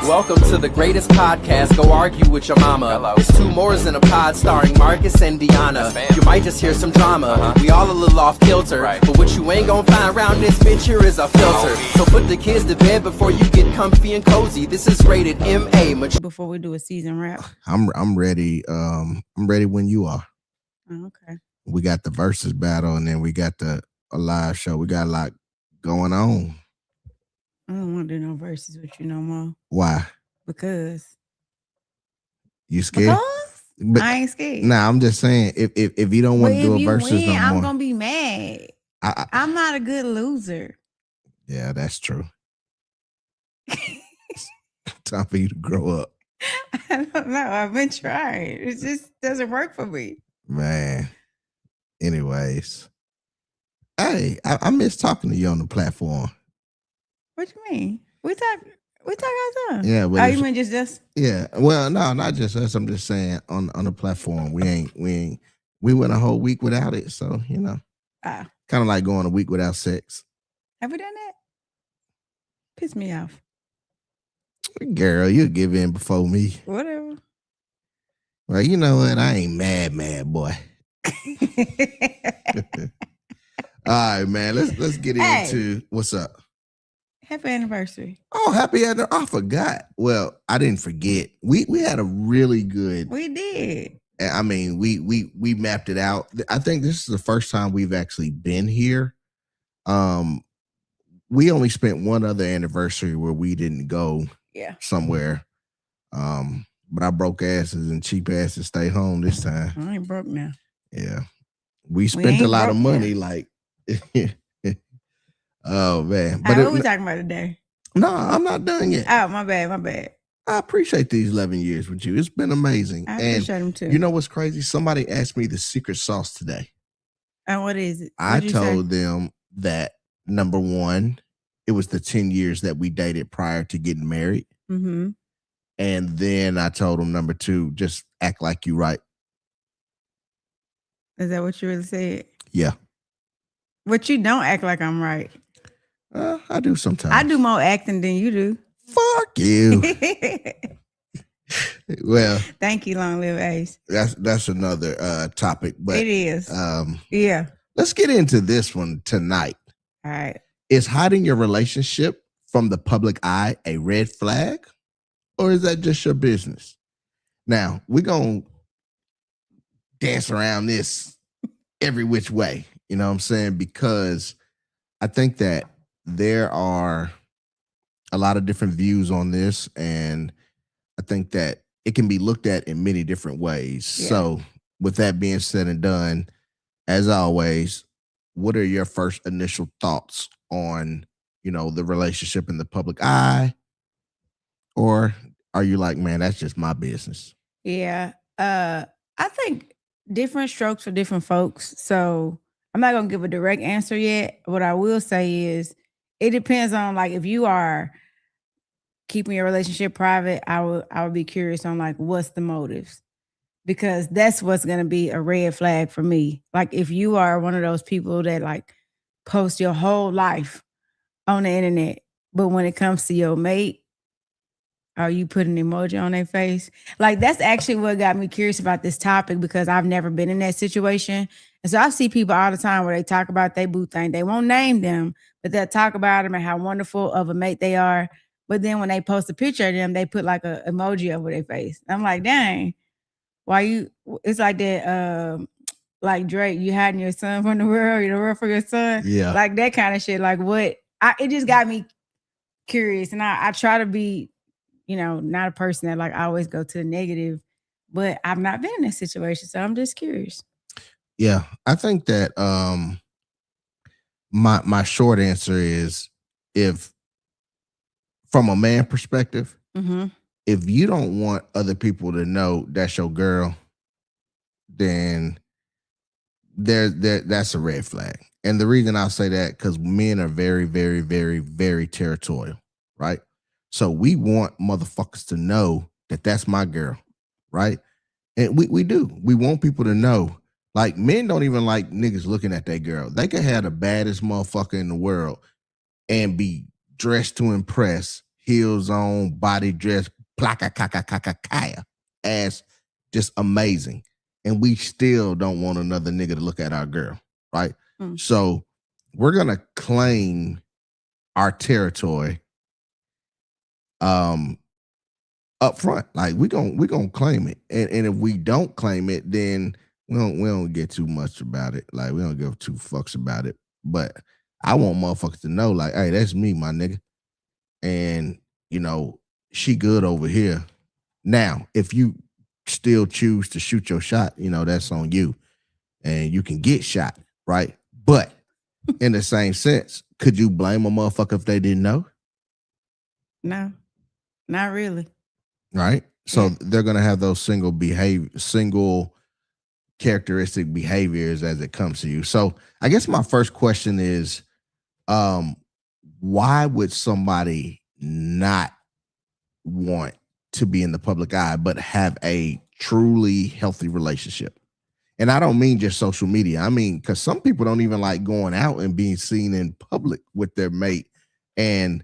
Welcome to the greatest podcast. Go argue with your mama. Hello. It's 2Mooresinapod starring Marcus and Deanna. Yes, You might just hear some drama. We all a little off kilter. Right. But what you ain't gonna find around this bitch here is a filter. So put the kids to bed before you get comfy and cozy. This is rated MA. Before we do a season wrap. I'm ready. I'm ready when you are. Oh, okay. We got the versus battle, and then we got a live show. We got a lot going on. I don't want to do no verses with you no more. Why? Because You scared? But, I ain't scared. Nah, I'm just saying if you don't want to do a versus win, no I'm more, gonna be mad. I'm not a good loser. Yeah, that's true. Time for you to grow up, I don't know. I've been trying. It just doesn't work for me. man. Anyways, hey, I miss talking to you on the platform. What you mean? We talk all the time. Yeah, but Oh, you mean just us? yeah. Well, no, not just us. I'm just saying on the platform. We went a whole week without it. So, kind of like going a week without sex. Have we done that? Piss me off. Girl, you give in before me. Whatever. Well, you know what? I ain't mad, boy. All right, man. Let's get into what's up. Happy anniversary. Oh, happy anniversary. I forgot. Well, I didn't forget. We had a really good. We did. I mean, we mapped it out. I think this is the first time we've actually been here. We only spent one other anniversary where we didn't go somewhere. But our broke asses and cheap asses stay home this time. I ain't broke now. Yeah. We spent a lot of money, like oh man. But what we talking about today? No, I'm not done yet. Oh, my bad. I appreciate these 11 years with you. It's been amazing. I appreciate them too. You know what's crazy? Somebody asked me the secret sauce today. And what is it? I told them that, number one, it was the 10 years that we dated prior to getting married. Mm-hmm. And then I told them, number two, just act like you right. Is that what you really said? Yeah. But you don't act like I'm right. I do sometimes. I do more acting than you do. Fuck you. Well, thank you, long live Ace. That's another topic, but it is. Yeah. Let's get into this one tonight. All right. Is hiding your relationship from the public eye a red flag, or is that just your business? Now, we're going to dance around this every which way, you know what I'm saying? Because I think that there are a lot of different views on this, and I think that it can be looked at in many different ways. Yeah. So with that being said and done, as always, what are your first initial thoughts on, the relationship in the public eye? Or are you like, man, that's just my business? Yeah. I think different strokes for different folks. So I'm not going to give a direct answer yet. What I will say is it depends on, like, if you are keeping your relationship private, I would be curious on, like, what's the motives? Because that's what's going to be a red flag for me. Like, if you are one of those people that, like, post your whole life on the internet, but when it comes to your mate, are you putting an emoji on their face? Like, that's actually what got me curious about this topic, because I've never been in that situation. And so I see people all the time where they talk about their boo thing. They won't name them, but they'll talk about them and how wonderful of a mate they are. But then when they post a picture of them, they put like an emoji over their face. I'm like, dang, why you? It's like that, like Drake, you hiding your son from the world, the world for your son. Yeah. Like that kind of shit. Like what? It just got me curious. And I try to be, not a person that like I always go to the negative, but I've not been in this situation. So I'm just curious. Yeah. I think that my short answer is, if from a man perspective, if you don't want other people to know that's your girl, then that's a red flag. And the reason I'll say that, because men are very, very, very, very territorial, right? So we want motherfuckers to know that that's my girl, right? And we do. We want people to know. Like, men don't even like niggas looking at their girl. They could have the baddest motherfucker in the world and be dressed to impress. heels on, body dress, plaka ass, just amazing. And we still don't want another nigga to look at our girl, right? Mm. So we're gonna claim our territory up front. Like we gonna claim it. And if we don't claim it, then we don't get too much about it. Like we don't give two fucks about it. But I want motherfuckers to know, like, hey, that's me, my nigga. And she good over here. Now, if you still choose to shoot your shot, that's on you. And you can get shot, right? But in the same sense, could you blame a motherfucker if they didn't know? No, not really. Right? So Yeah. they're gonna have those single characteristic behaviors as it comes to you. So I guess my first question is, why would somebody not want to be in the public eye but have a truly healthy relationship? And I don't mean just social media. I mean, because some people don't even like going out and being seen in public with their mate. And,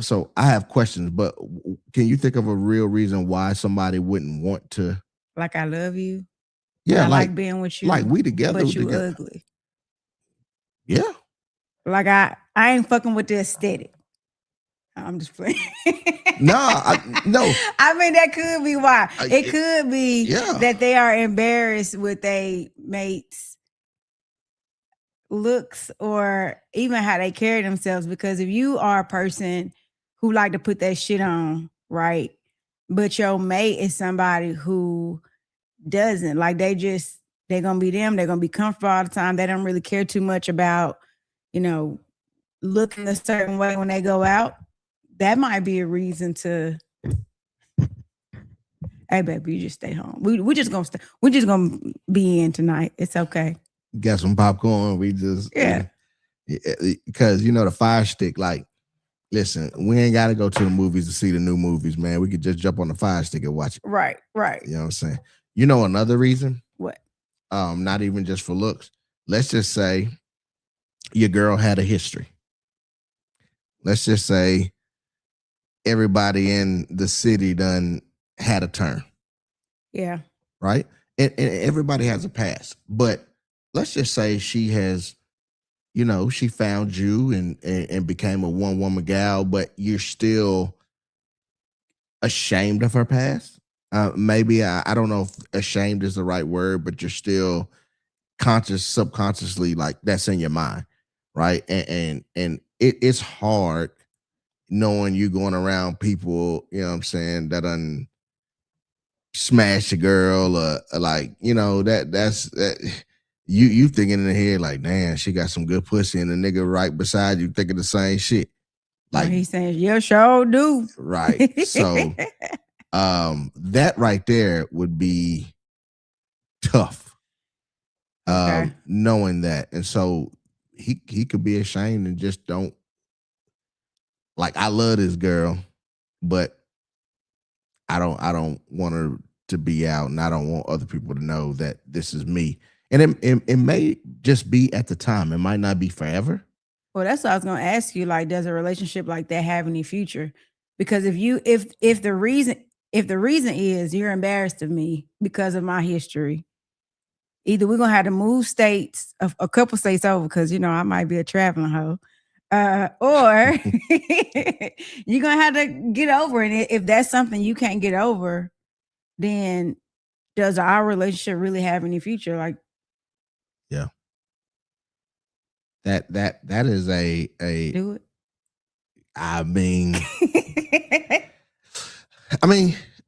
so I have questions, but can you think of a real reason why somebody wouldn't want to? Like, I love you. Yeah, I like being with you. like we together. But you together. ugly. Yeah. Like, I ain't fucking with the aesthetic. I'm just playing. No. I mean, that could be why. It it- could be yeah. that they are embarrassed with their mates' looks or even how they carry themselves. Because if you are a person who like to put that shit on, right? But your mate is somebody who doesn't. Like, they're gonna be them. They're gonna be comfortable all the time. They don't really care too much about, looking a certain way when they go out. That might be a reason to, hey baby, you just stay home. We just gonna stay. We're just gonna be in tonight. It's okay. Got some popcorn. We just Yeah. Because the Fire Stick. Like, listen, we ain't got to go to the movies to see the new movies, man. We could just jump on the Fire Stick and watch it. Right. You know what I'm saying? Another reason. What? Not even just for looks. Let's just say your girl had a history. Let's just say everybody in the city done had a turn. Yeah. Right? And everybody has a past. But let's just say she has, she found you and became a one-woman gal, but you're still ashamed of her past. Maybe I don't know if ashamed is the right word, but you're still subconsciously, like, that's in your mind, right? And it's hard knowing you going around people, that smash a girl or like, that's that you thinking in the head like, damn, she got some good pussy, and the nigga right beside you thinking the same shit. Like, he's saying, yeah, sure do. Right. So that right there would be tough. Okay. Knowing that. And so he could be ashamed and just don't, like, I love this girl, but I don't want her to be out, and I don't want other people to know that this is me. And it may just be at the time. It might not be forever. Well, that's what I was gonna ask you. Like, does a relationship like that have any future? Because if the reason is you're embarrassed of me because of my history, either we're gonna have to move states, a couple states over, because I might be a traveling hoe, or you're gonna have to get over it. If that's something you can't get over, then does our relationship really have any future? Like, yeah, that is a do it. I mean,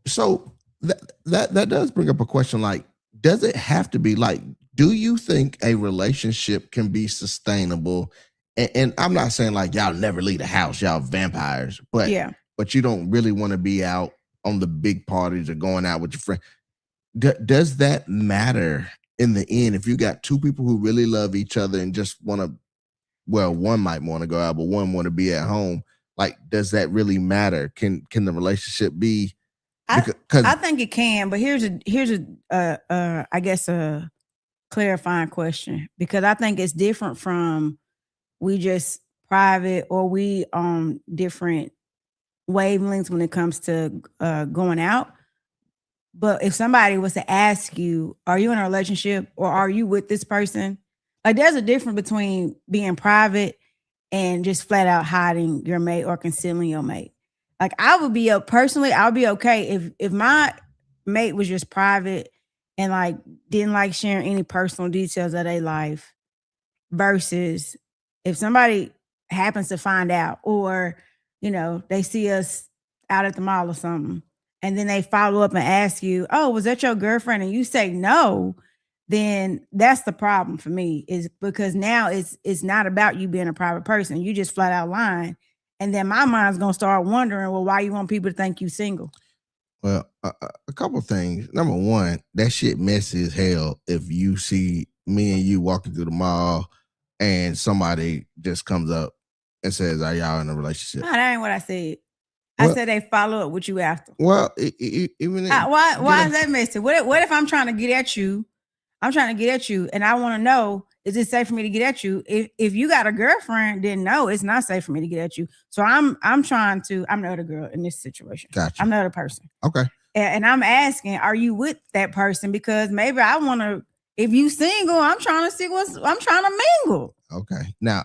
so that does bring up a question. Like, does it have to be, like, do you think a relationship can be sustainable? And I'm not saying like y'all never leave the house, y'all vampires, but Yeah. but you don't really want to be out on the big parties or going out with your friend. Does that matter in the end? If you got two people who really love each other and just want to, well, one might want to go out, but one want to be at home. Like, does that really matter? Can the relationship be? I think it can, but here's a I guess a clarifying question, because I think it's different from we just private or we on different wavelengths when it comes to going out. But if somebody was to ask you, are you in a relationship or are you with this person? Like there's a difference between being private and just flat out hiding your mate or concealing your mate. Like I would be personally, I would be okay if my mate was just private and like didn't like sharing any personal details of their life versus if somebody happens to find out or they see us out at the mall or something and then they follow up and ask you, oh, was that your girlfriend, and you say no, then that's the problem for me, is because now it's not about you being a private person, you just flat out lying, and then my mind's gonna start wondering, well, why you want people to think you single? Well, a couple things. Number one, that shit messy as hell if you see me and you walking through the mall and somebody just comes up and says, are y'all in a relationship? No, that ain't what I said. Well- I said they follow up with you after. Well, even Why is that messy? What if I'm trying to get at you? I'm trying to get at you, and I want to know, is it safe for me to get at you? If you got a girlfriend, then no, it's not safe for me to get at you. So I'm the other girl in this situation. Gotcha. I'm the other person. Okay. And I'm asking, are you with that person? Because maybe I want to. If you single, I'm trying to see I'm trying to mingle. Okay. Now,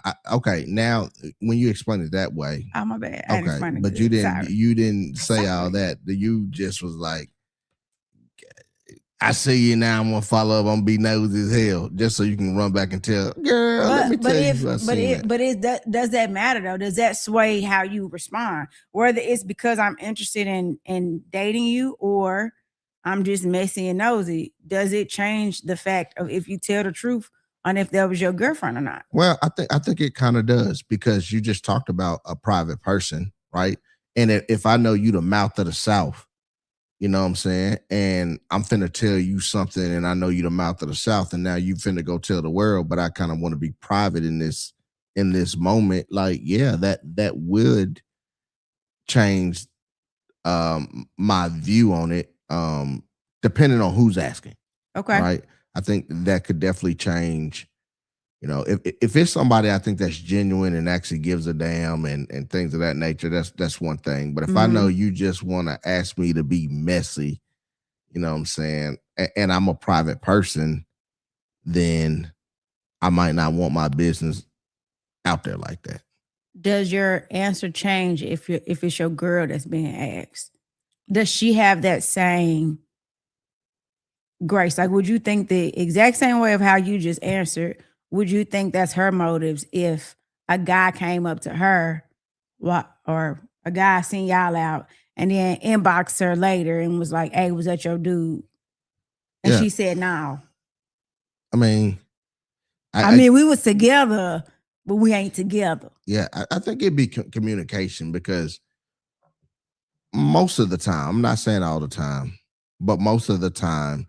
now when you explain it that way, oh my bad. I didn't explain it but good. you didn't say all that. You just was like, I see you now. I'm gonna follow up. I'm gonna be nosy as hell, just so you can run back and tell, girl. Let me tell you. Does that matter though? Does that sway how you respond? Whether it's because I'm interested in dating you or I'm just messy and nosy, does it change the fact of if you tell the truth on if that was your girlfriend or not? Well, I think it kind of does, because you just talked about a private person, right? And if I know you the mouth of the South, you know what I'm saying? And I'm finna tell you something, and I know you the mouth of the South, and now you finna go tell the world, but I kind of want to be private in this moment. Like, yeah, that would change my view on it, depending on who's asking. Okay. Right. I think that could definitely change. If it's somebody I think that's genuine and actually gives a damn and things of that nature, that's one thing. But if I know you just want to ask me to be messy, you know what I'm saying, and I'm a private person, then I might not want my business out there like that. Does your answer change if it's your girl that's being asked? Does she have that same grace? Like, would you think the exact same way of how you just answered? Would you think that's her motives if a guy came up to her, or a guy seen y'all out and then inboxed her later and was like, "Hey, was that your dude?" And she said, "No." I mean, we was together, but we ain't together. Yeah, I think it'd be communication, because most of the time, I'm not saying all the time, but most of the time,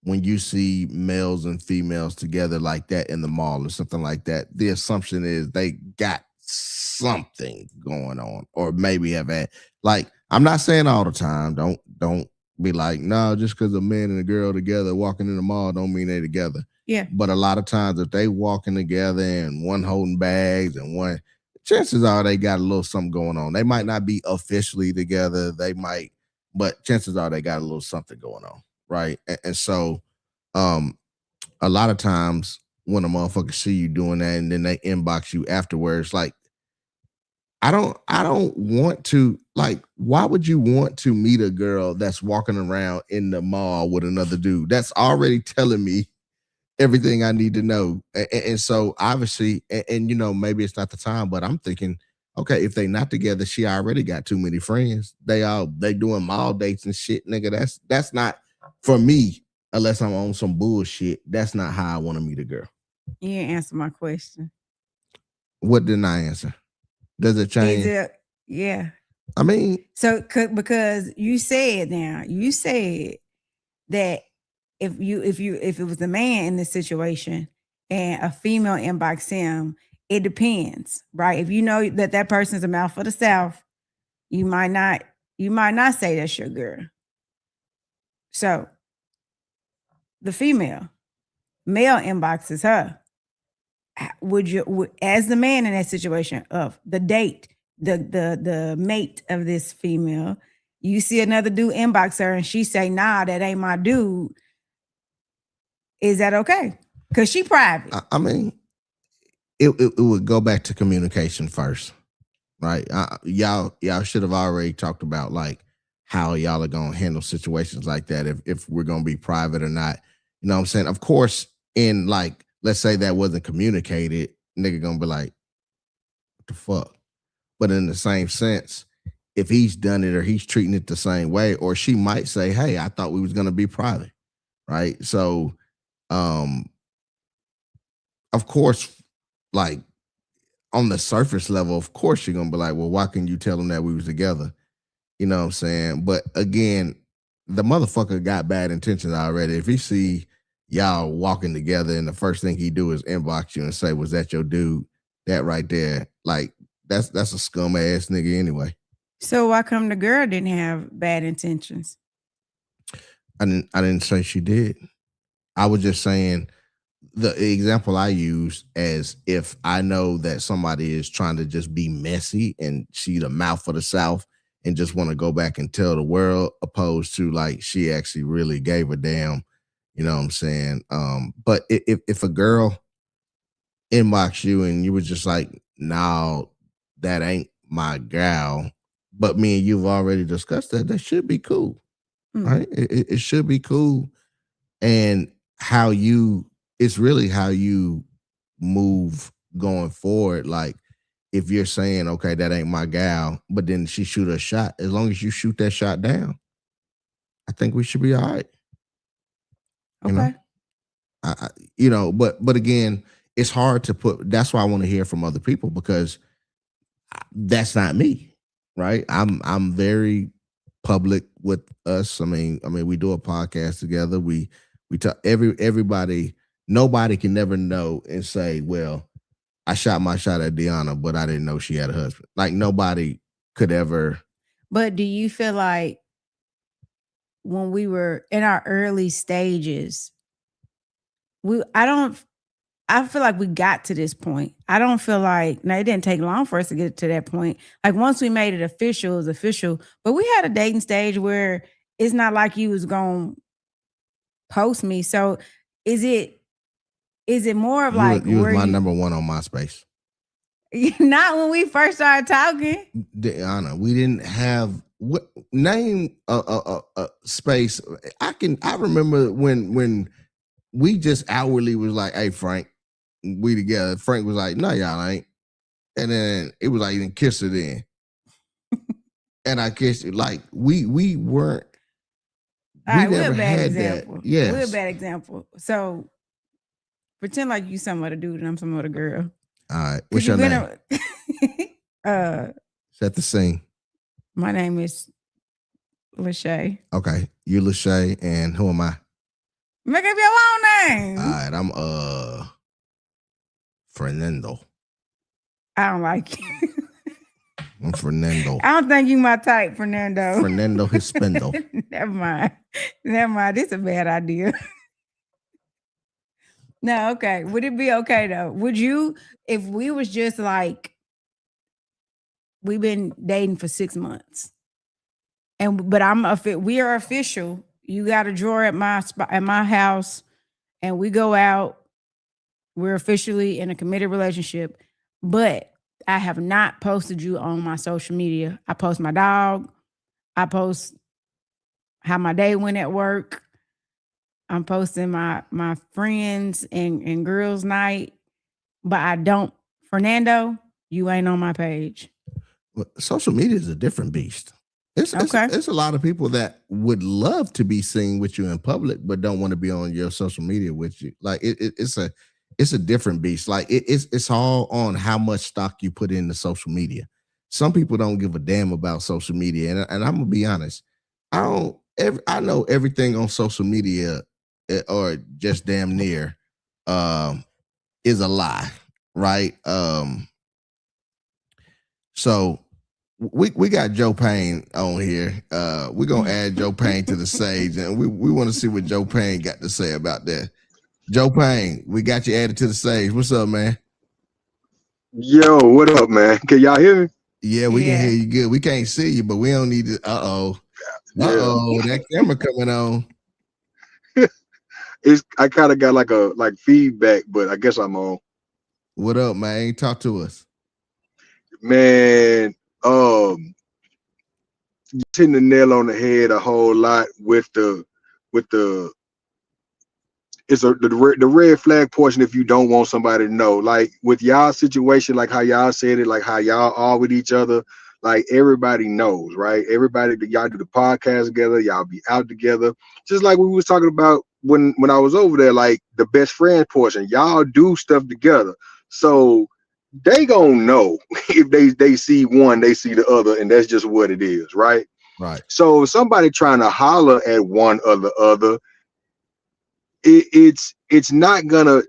when you see males and females together like that in the mall or something like that, the assumption is they got something going on, or maybe have had. Like, I'm not saying all the time. Don't be like, no, just because a man and a girl together walking in the mall don't mean they together. Yeah. But a lot of times, if they walking together and one holding bags and one, chances are they got a little something going on. They might not be officially together. They might, but chances are they got a little something going on. Right. And so a lot of times when a motherfucker see you doing that and then they inbox you afterwards, like, I don't want to, like, why would you want to meet a girl that's walking around in the mall with another dude? That's already telling me everything I need to know. And so obviously, and maybe it's not the time, but I'm thinking, okay, if they not together, she already got too many friends. They doing mall dates and shit, nigga. That's not for me, unless I'm on some bullshit. That's not how I want to meet a girl. You didn't answer my question. What didn't I answer? Does it change? Yeah. I mean, so because you said that if it was a man in this situation and a female inbox him, it depends, right? If you know that person's a mouth of the South, you might not say that's your girl. So the male inboxes her. Would you, as the man in that situation of the date, the mate of this female. You see another dude inbox her and she say, nah, that ain't my dude. Is that okay? Because she private. I mean, it would go back to communication first, right? Y'all should have already talked about like how y'all are gonna handle situations like that if we're gonna be private or not. You know what I'm saying? Of course, in like, let's say that wasn't communicated, nigga gonna be like, what the fuck? But in the same sense, if he's done it or he's treating it the same way, or she might say, hey, I thought we was gonna be private, right? So of course, like on the surface level, of course you're gonna be like, well, why can you tell him that we was together? You know what I'm saying? But again, the motherfucker got bad intentions already. If he see y'all walking together and the first thing he do is inbox you and say, was that your dude? That right there, like that's a scum ass nigga anyway. So why come the girl didn't have bad intentions? I didn't say she did. I was just saying the example I use as if I know that somebody is trying to just be messy and she the mouth of the South and just want to go back and tell the world, opposed to like she actually really gave a damn, you know what I'm saying? But if a girl inbox you and you was just like, no, that ain't my gal, but me and you've already discussed that should be cool, right? It should be cool. And it's really how you move going forward. Like if you're saying, okay, that ain't my gal, but then she shoot a shot, as long as you shoot that shot down, I think we should be all right. Okay. But again, it's hard to put, that's why I want to hear from other people, because that's not me, right? I'm very public with us. I mean, we do a podcast together. We talk everybody. Nobody can never know and say, well, I shot my shot at Deanna, but I didn't know she had a husband. Like nobody could ever. But do you feel like when we were in our early stages, I feel like we got to this point. I don't feel like, now it didn't take long for us to get to that point. Like once we made it official, it was official. But we had a dating stage where it's not like you was going to post me. So is it more of like you was my number one on MySpace? Not when we first started talking. Deanna, we didn't have name a space. I remember when we just outwardly was like, hey Frank, we together. Frank was like, no, y'all ain't. And then it was like, then kiss her then. And I kissed it. Like we weren't. All right, we're a bad example. That. Yes. We're a bad example. So pretend like you some other dude and I'm some other girl. All right. What's your name? Set the scene. My name is Lachey. Okay. You Lachey, and who am I? Make up your own name. All right, I'm Fernando. I don't like you. I'm Fernando. I don't think you my type, Fernando. Fernando Hispendo. Never mind. This is a bad idea. No, okay. Would it be okay though? Would you, if we was just like, we've been dating for 6 months, but we are official. You got a drawer at my house, and we go out. We're officially in a committed relationship, but I have not posted you on my social media. I post my dog. I post how my day went at work. I'm posting my friends and girls' night, but I don't. Fernando, you ain't on my page. Well, social media is a different beast. It's a lot of people that would love to be seen with you in public, but don't want to be on your social media with you. Like it's a different beast. Like it's all on how much stock you put into social media. Some people don't give a damn about social media, and I'm gonna be honest. I know everything on social media, or just damn near, is a lie, right? So we got Joe Payne on here. We're gonna add Joe Payne to the stage, and we want to see what Joe Payne got to say about that. Joe Payne, we got you added to the stage. What's up, man? Yo, what up, man? Can y'all hear me? Yeah, we can Yeah. hear you good. We can't see you, but we don't need to. That camera coming on. I kind of got like feedback, but I guess I'm on. What up, man? Talk to us. Man, just hitting the nail on the head a whole lot with the the red flag portion. If you don't want somebody to know, like with y'all situation, like how y'all said it, like how y'all are with each other, like everybody knows, right? Everybody that y'all do the podcast together, y'all be out together, just like we was talking about when I was over there, like the best friend portion, y'all do stuff together, so they gonna know if they see one, they see the other, and that's just what it is, right? Right. So if somebody trying to holler at one or the other, it's not gonna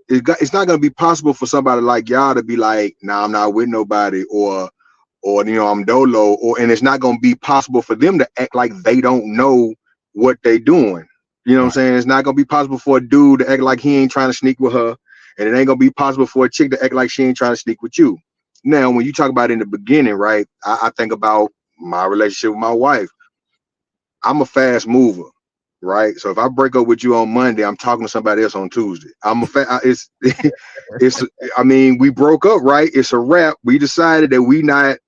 be possible for somebody like y'all to be like, nah, I'm not with nobody, or I'm dolo, and it's not gonna be possible for them to act like they don't know what they doing. You know what I'm saying? It's not gonna be possible for a dude to act like he ain't trying to sneak with her, and it ain't gonna be possible for a chick to act like she ain't trying to sneak with you. Now, when you talk about in the beginning, right? I think about my relationship with my wife. I'm a fast mover, right? So if I break up with you on Monday, I'm talking to somebody else on Tuesday. It's I mean, we broke up, right? It's a wrap. We decided that we not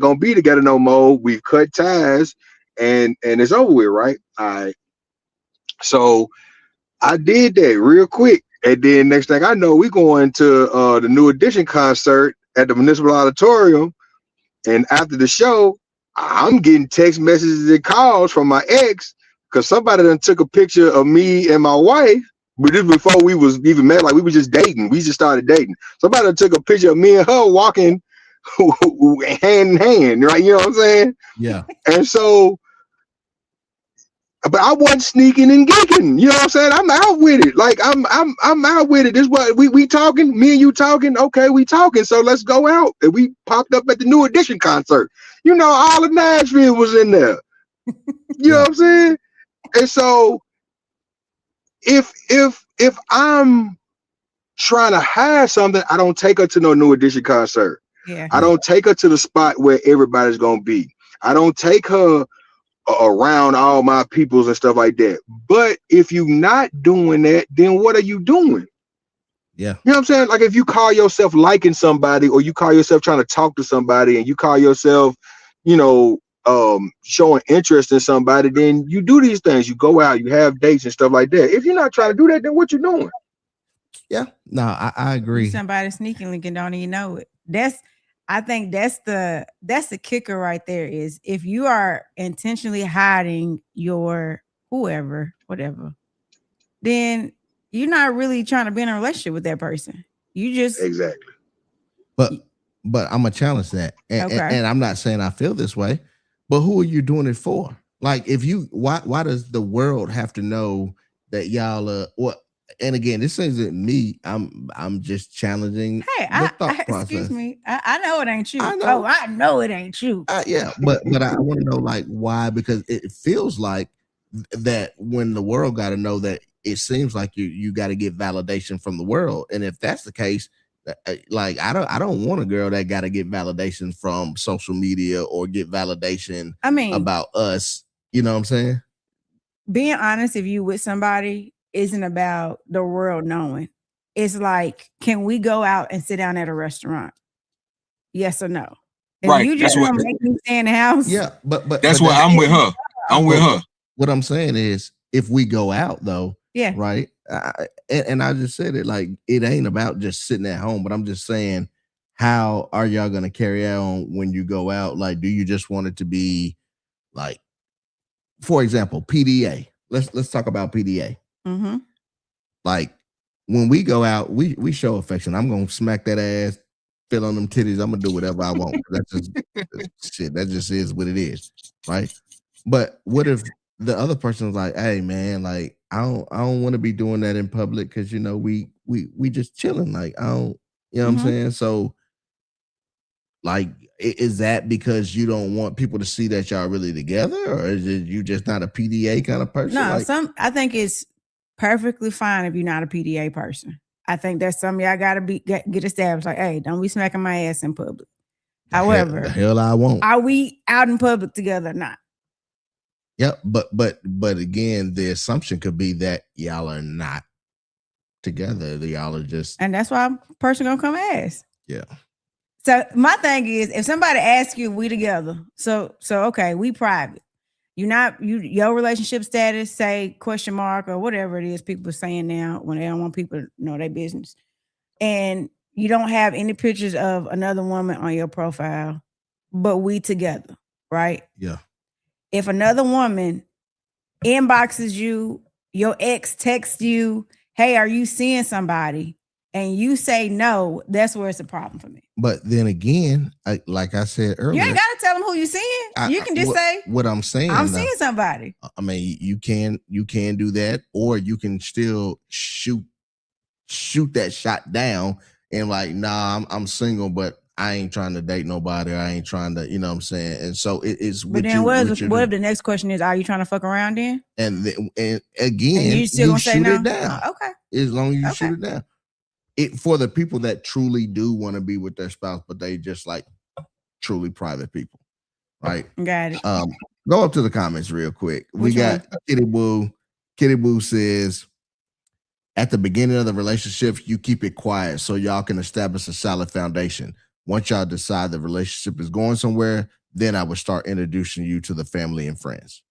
gonna be together no more. We've cut ties, and it's over with, right? All right. So I did that real quick, and then next thing I know, we going to the New Edition concert at the Municipal Auditorium, and after the show, I'm getting text messages and calls from my ex because somebody done took a picture of me and my wife. But this before we was even met, like we were just dating. We just started dating. Somebody done took a picture of me and her walking hand in hand, right? You know what I'm saying? Yeah. And so, but I wasn't sneaking and geeking. You know what I'm saying? I'm out with it. Like I'm out with it. This what we talking. Me and you talking. Okay, we talking. So let's go out. And we popped up at the New Edition concert. You know, all of Nashville was in there. You know what I'm saying? And so if I'm trying to hide something, I don't take her to no New Edition concert. Yeah. I don't take her to the spot where everybody's gonna be. I don't take her around all my peoples and stuff like that. But if you're not doing that, then what are you doing? Yeah. You know what I'm saying? Like if you call yourself liking somebody, or you call yourself trying to talk to somebody, and you call yourself, showing interest in somebody, then you do these things. You go out, you have dates and stuff like that. If you're not trying to do that, then what you doing? Yeah. No, I agree. Somebody sneaking link and don't even know it. I think that's the kicker right there, is if you are intentionally hiding your whoever, whatever, then you're not really trying to be in a relationship with that person. You just exactly. But I'm gonna challenge that, and I'm not saying I feel this way, but who are you doing it for? Like, if you why does the world have to know that y'all are what? And again, this isn't me. I'm just challenging the thought process. Excuse me. I know it ain't you. I know. Oh, I know it ain't you. Yeah, but I want to know, like, why? Because it feels like that when the world got to know that, it seems like you got to get validation from the world, and if that's the case, like I don't want a girl that got to get validation from social media or get validation. About us. You know what I'm saying? Being honest, if you with somebody, isn't about the world knowing. It's like, can we go out and sit down at a restaurant? Yes or no? If right. You just want to make me stay in the house. Yeah, but that's what I'm with her. I'm with her. What I'm saying is, if we go out though, yeah, right. And I just said it, like, it ain't about just sitting at home, but I'm just saying, how are y'all gonna carry on when you go out? Like, do you just want it to be like, for example, PDA? Let's talk about PDA. Mm-hmm. Like, when we go out, we show affection. I'm gonna smack that ass, fill on them titties. I'm gonna do whatever I want. That's just shit. That just is what it is, right? But what if the other person's like, hey man, like I don't want to be doing that in public because we just chilling. Like I don't, you know what I'm saying? So like, is that because you don't want people to see that y'all really together, or is it you just not a PDA kind of person? No, I think it's perfectly fine if you're not a PDA person. I think that's something y'all gotta get established. Like, hey, don't be smacking my ass in public. However, the hell I won't. are we out in public together or not? Yep, but again, the assumption could be that y'all are not together. Y'all are just, And that's why a person gonna come ask. yeah. So my thing is, if somebody asks you, we together. So okay, we private. Your relationship status, say question mark or whatever it is people are saying now when they don't want people to know their business. And you don't have any pictures of another woman on your profile, but we together, right? Yeah. If another woman inboxes you, your ex texts you, hey, are you seeing somebody? And you say no, that's where it's a problem for me. But then again, like I said earlier, you ain't gotta tell them who you seeing. You can just say what I'm saying. I'm seeing somebody. I mean, you can do that, or you can still shoot that shot down and like, nah, I'm single, but I ain't trying to date nobody. I ain't trying to, you know what I'm saying? And so it's But then what if the next question is, are you trying to fuck around then? And again, and you still gonna say shoot no? it down. Oh, okay. As long as you shoot it down. For the people that truly do want to be with their spouse, but they just like truly private people, right? Got it. Go up to the comments real quick. Which we got one? Kitty Boo. Kitty Boo says, at the beginning of the relationship, you keep it quiet so y'all can establish a solid foundation. Once y'all decide the relationship is going somewhere, then I would start introducing you to the family and friends.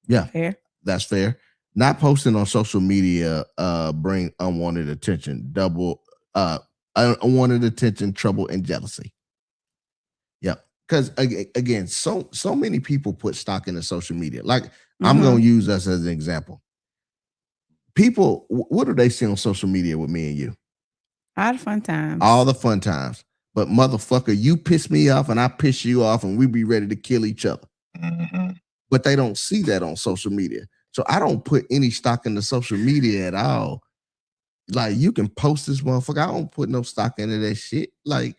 Yeah, fair. That's fair. Not posting on social media bring unwanted attention, unwanted attention, trouble, and jealousy. Yeah, because again, so many people put stock into social media. Like I'm gonna use us as an example. People, what do they see on social media with me and you? All the fun times. All the fun times. But motherfucker, you piss me off and I piss you off and we be ready to kill each other. Mm-hmm. But they don't see that on social media. So I don't put any stock into social media at all. Like you can post this motherfucker. I don't put no stock into that shit. Like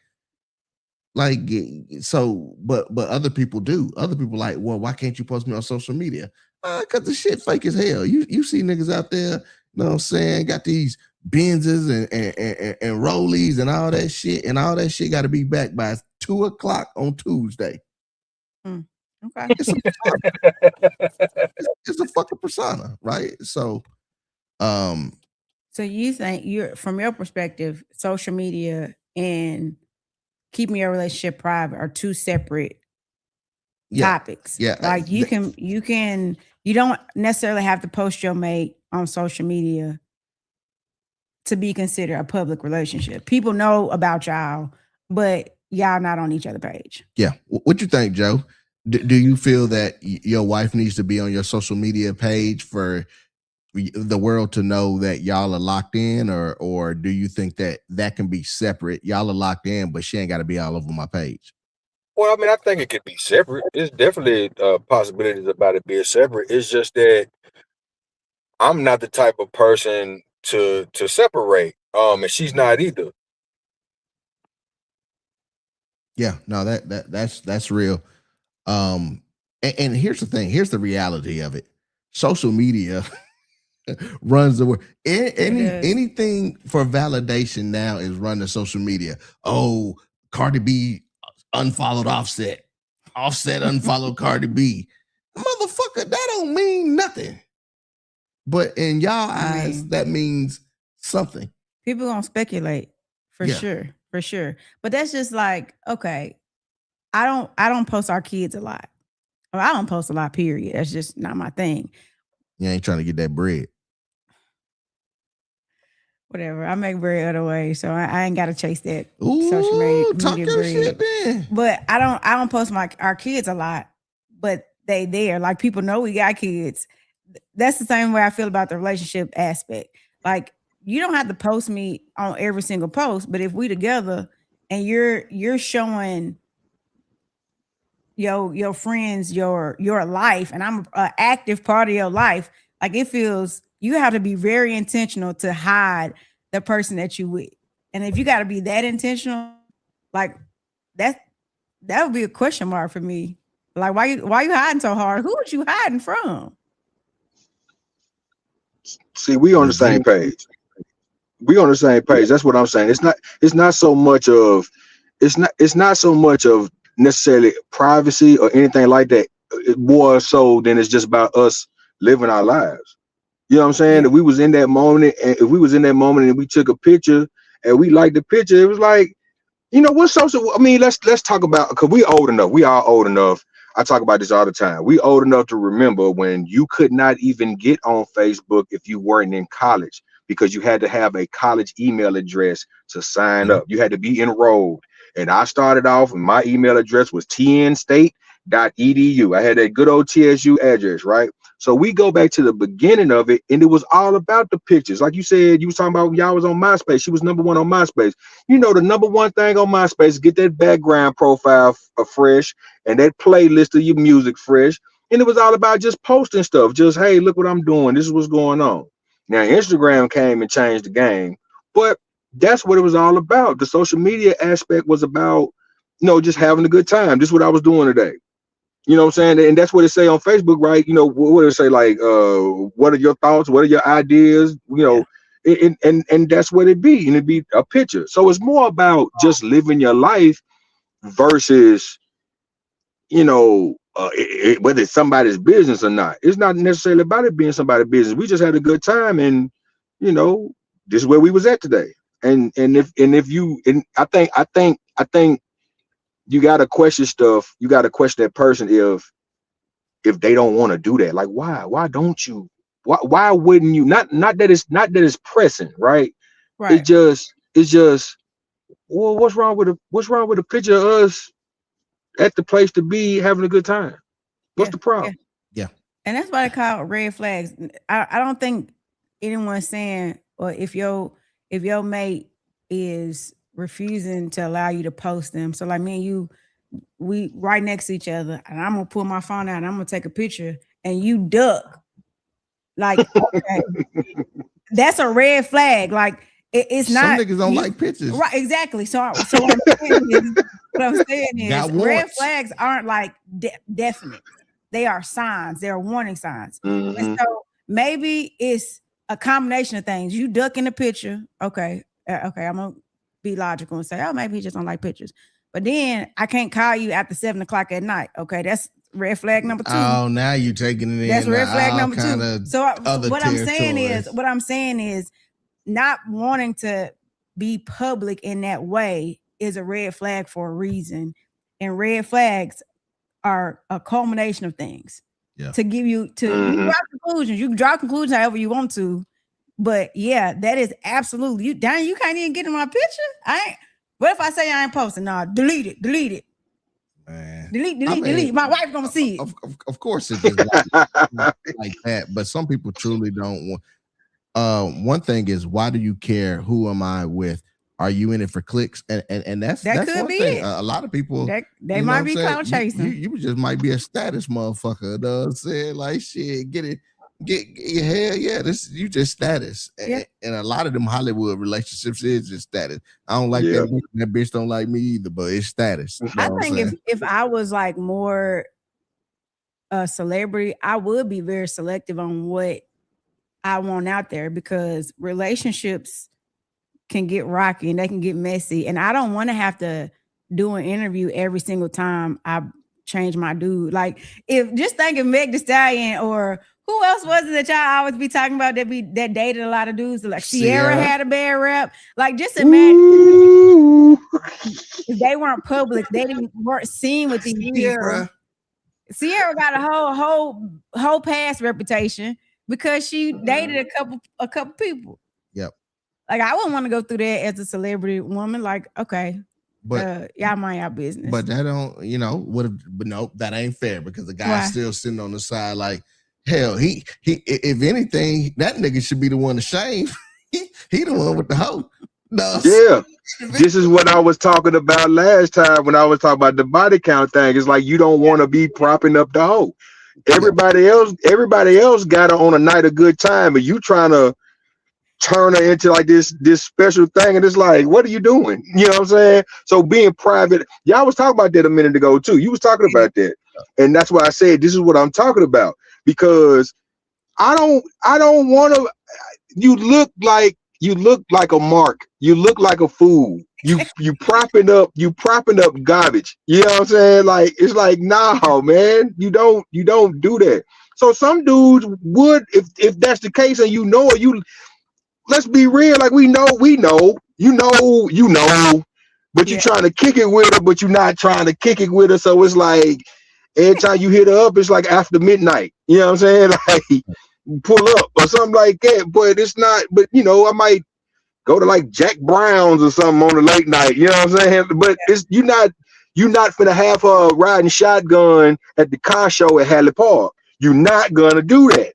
so, but other people do. Other people like, well, why can't you post me on social media? Because the shit fake as hell. You see niggas out there, you know what I'm saying, got these Benzes and Rollies and all that shit, and all that shit got to be back by 2:00 on Tuesday. Okay. It's a fucking persona, right? So so you think from your perspective, social media and keeping your relationship private are two separate topics. Yeah. Like you don't necessarily have to post your mate on social media to be considered a public relationship. People know about y'all, but y'all not on each other's page. Yeah. What you think, Joe? Do you feel that your wife needs to be on your social media page for the world to know that y'all are locked in, or do you think that can be separate? Y'all are locked in, but she ain't got to be all over my page. Well, I mean, I think it could be separate. There's definitely possibilities about it being separate. It's just that I'm not the type of person to separate. And she's not either. Yeah, no, that's real. And here's the thing. Here's the reality of it. Social media runs the world. Anything for validation now is run to social media. Oh, Cardi B unfollowed Offset. Offset unfollowed Cardi B. Motherfucker, that don't mean nothing. But in y'all eyes, that means something. People gonna speculate for sure. But that's just like, okay, I don't post our kids a lot. I don't post a lot, period. That's just not my thing. You ain't trying to get that bread. Whatever. I make bread other ways, so I ain't gotta chase that social media bread. Shit then. But I don't post our kids a lot, but they there. Like people know we got kids. That's the same way I feel about the relationship aspect. Like you don't have to post me on every single post, but if we together and you're showing your friends your life, and I'm an active part of your life, like it feels you have to be very intentional to hide the person that you with. And if you got to be that intentional, like that would be a question mark for me. Like why you hiding so hard? Who was you hiding from? See, we on the same page. We on the same page. That's what I'm saying. It's not so much of it's not so much of necessarily privacy or anything like that. It more so than it's just about us living our lives. You know what I'm saying? Yeah. If we was in that moment, and if we was in that moment and we took a picture and we liked the picture, it was like, you know, what's social? I mean, let's talk about, because we old enough. We are old enough. I talk about this all the time. We old enough to remember when you could not even get on Facebook if you weren't in college, because you had to have a college email address to sign up. You had to be enrolled. And I started off, and my email address was tnstate.edu. I had that good old TSU address, right? So we go back to the beginning of it, and it was all about the pictures. Like you said, you was talking about when y'all was on MySpace. She was #1 on MySpace. You know, the #1 thing on MySpace is get that background profile fresh and that playlist of your music fresh. And it was all about just posting stuff. Just, hey, look what I'm doing. This is what's going on. Now, Instagram came and changed the game, but that's what it was all about. The social media aspect was about, you know, just having a good time. This is what I was doing today. You know what I'm saying? And that's what it say on Facebook, right? You know, what it say, like, what are your thoughts? What are your ideas? You know, and that's what it be. And it'd be a picture. So it's more about just living your life versus, you know, whether it's somebody's business or not. It's not necessarily about it being somebody's business. We just had a good time, and you know, this is where we was at today. And if you, and I think you gotta question stuff. You gotta question that person if they don't want to do that. Like, why don't you? Why wouldn't you? Not that it's pressing, right? Right. It's just well, what's wrong with a picture of us at the place to be having a good time? What's Yeah. the problem? Yeah. And that's why they call it red flags. I don't think anyone's saying, or if your mate is refusing to allow you to post them. So like me and you, we right next to each other, and I'm gonna pull my phone out and I'm gonna take a picture, and you duck. Like, okay, that's a red flag. Like it's Some not. niggas don't like pictures. Right, exactly. So what I'm saying is Got red warrants. flags aren't like definite. They are signs. They're warning signs. Mhm. And so maybe it's a combination of things. You duck in the picture. Okay. Okay. I'm going to be logical and say, oh, maybe he just don't like pictures. But then I can't call you after 7:00 at night. Okay. That's red flag number 2. Oh, now you taking it in. That's red flag all number 2. kinda So other what I'm saying territories. is not wanting to be public in that way is a red flag for a reason. And red flags are a culmination of things. Yeah. To give you to you Mhm. draw conclusions. You can draw conclusions however you want to. But yeah, that is absolutely you. Dang, you can't even get in my picture. What if I say I ain't posting? No, delete it. Man. Delete. My wife gonna see it. Of course it's just like that, but some people truly don't want. One thing is, why do you care? Who am I with? Are you in it for clicks? And that's That that's could one be thing. it. A lot of people, They you know might what I'm be saying? clout chasing. You just might be a status motherfucker. You know what I'm saying? Like, shit, get hell yeah. This you just status. Yeah. And a lot of them Hollywood relationships is just status. I don't like Yeah. that bitch. That bitch don't like me either, but it's status. You know I what I'm think saying? if I was like more a celebrity, I would be very selective on what I want out there, because relationships can get rocky and they can get messy. And I don't want to have to do an interview every single time I change my dude. Like, if just think of Meg Thee Stallion, or who else was it that y'all always be talking about that dated a lot of dudes? Like Sierra had a bad rap. Like, just imagine Ooh. if they weren't public, weren't seen with these people. Sierra got a whole past reputation because she dated a couple people. Yep. Like, I wouldn't want to go through that as a celebrity woman. Like, okay, But y'all mind your business. But that don't, you know, but no, that ain't fair, because the guy's Why? still sitting on the side like, hell, he if anything, that nigga should be the one to shame. he the one with the hoe. No. Yeah. This is what I was talking about last time when I was talking about the body count thing. It's like you don't want to be propping up the hoe. Everybody else got her on a night of good time, and you trying to turn her into like this special thing, and it's like, what are you doing? You know what I'm saying? So being private, y'all was talking about that a minute ago too. You was talking about that, and that's why I said this is what I'm talking about, because I don't want to. You look like a mark. You look like a fool. you propping up garbage. You know what I'm saying? Like it's like, nah, man, you don't do that. So some dudes would, if that's the case, and you let's be real, like we know, but you're Yeah. trying to kick it with her, but you're not trying to kick it with her. So it's like every time you hit her up, it's like after midnight. You know what I'm saying? Like pull up or something like that. But it's not, but I might go to like Jack Brown's or something on the late night. You know what I'm saying? But it's you're not finna have her riding shotgun at the car show at Halle Park. You're not gonna do that.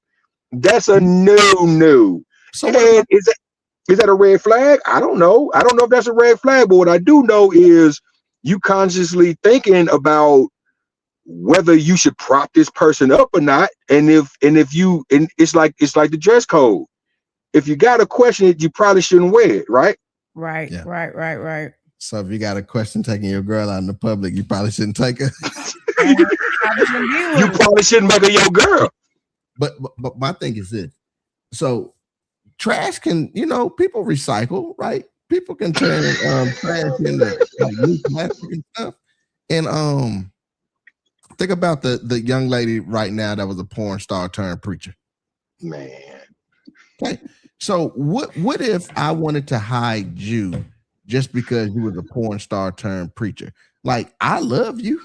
That's a no. So what And about is that a red flag? I don't know. I don't know if that's a red flag, but what I do know is you consciously thinking about whether you should prop this person up or not. And if it's like the dress code. If you got to question it, you probably shouldn't wear it, right? Right. Yeah. Right. so if you got a question taking your girl out in the public, you probably shouldn't take her. You probably shouldn't make her your girl. But my thing is this. So trash can, people recycle, right? People can turn trash into new plastic and stuff. And think about the young lady right now that was a porn star turned preacher. Man. Okay. So what if I wanted to hide you just because you was a porn star turned preacher? Like, I love you,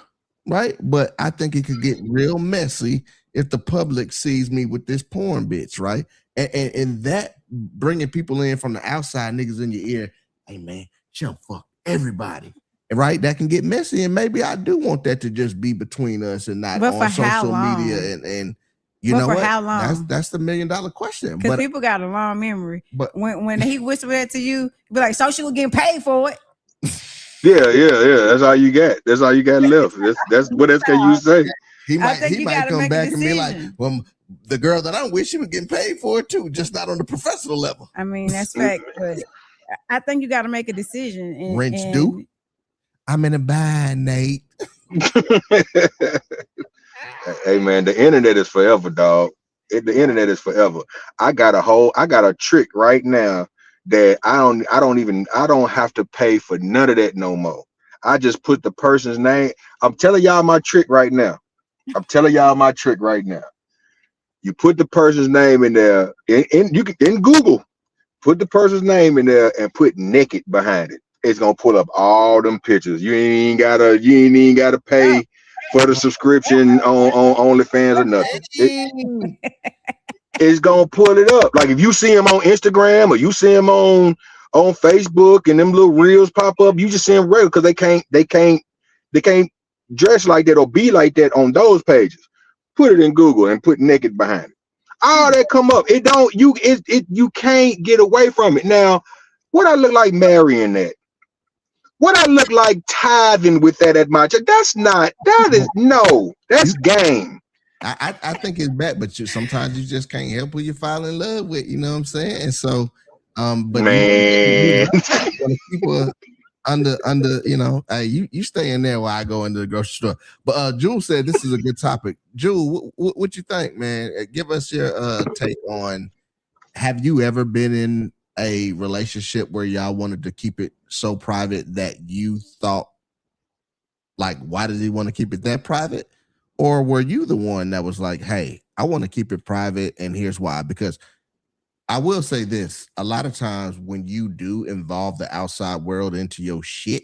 right? But I think it could get real messy if the public sees me with this porn bitch, right? And that bringing people in from the outside, niggas in your ear, hey man, she'll fuck everybody, right? That can get messy, and maybe I do want that to just be between us and not But on for how social long? media. And you But know for what? how long? That's the $1 million question. Because But people got a long memory. But- when he whispered that to you, be like, so she was getting paid for it. Yeah. That's all you got. That's all you got left. That's what else can you say? he I might think you gotta come make a back and be like, decision. well, the girl that I'm with, she was getting paid for it too, just not on the professional level. I mean, that's fact. But I think you got to make a decision. And, Rents due? I'm in a bind, Nate. Hey man, the internet is forever, dog. The internet is forever. I got a trick right now that I don't have to pay for none of that no more. I just put the person's name. I'm telling y'all my trick right now. You put the person's name in there, in Google, put the person's name in there and put naked behind it. It's gonna pull up all them pictures. You ain't even gotta pay for the subscription on OnlyFans or nothing. It's gonna pull it up. Like if you see them on Instagram or you see them on Facebook and them little reels pop up, you just see them regular because they can't dress like that or be like that on those pages. Put it in Google and put naked behind it. All that come up. You can't get away from it. Now, what I look like marrying that? What I look like tithing with that at my church? That's game. I think it's bad, but sometimes you just can't help who you fall in love with. You know what I'm saying? And so, but man, people under, you stay in there while I go into the grocery store. But Jewel said this is a good topic. Jewel, what you think, man? Give us your take on. Have you ever been in a relationship where y'all wanted to keep it so private that you thought, like, why does he want to keep it that private? Or were you the one that was like, hey, I want to keep it private, and here's why? Because I will say this, a lot of times when you do involve the outside world into your shit,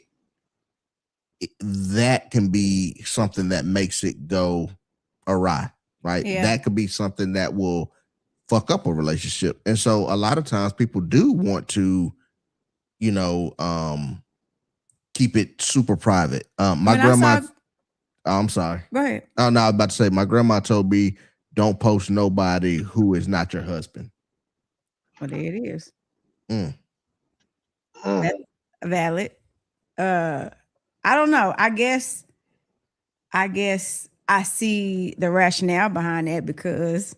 that can be something that makes it go awry, right? Yeah. That could be something that will fuck up a relationship. And so a lot of times people do want to, keep it super private. My grandma, I'm sorry. Go ahead. Oh, no, I was about to say, my grandma told me, don't post nobody who is not your husband. Well, there it is. Mm. Valid. I don't know. I guess I see the rationale behind that, because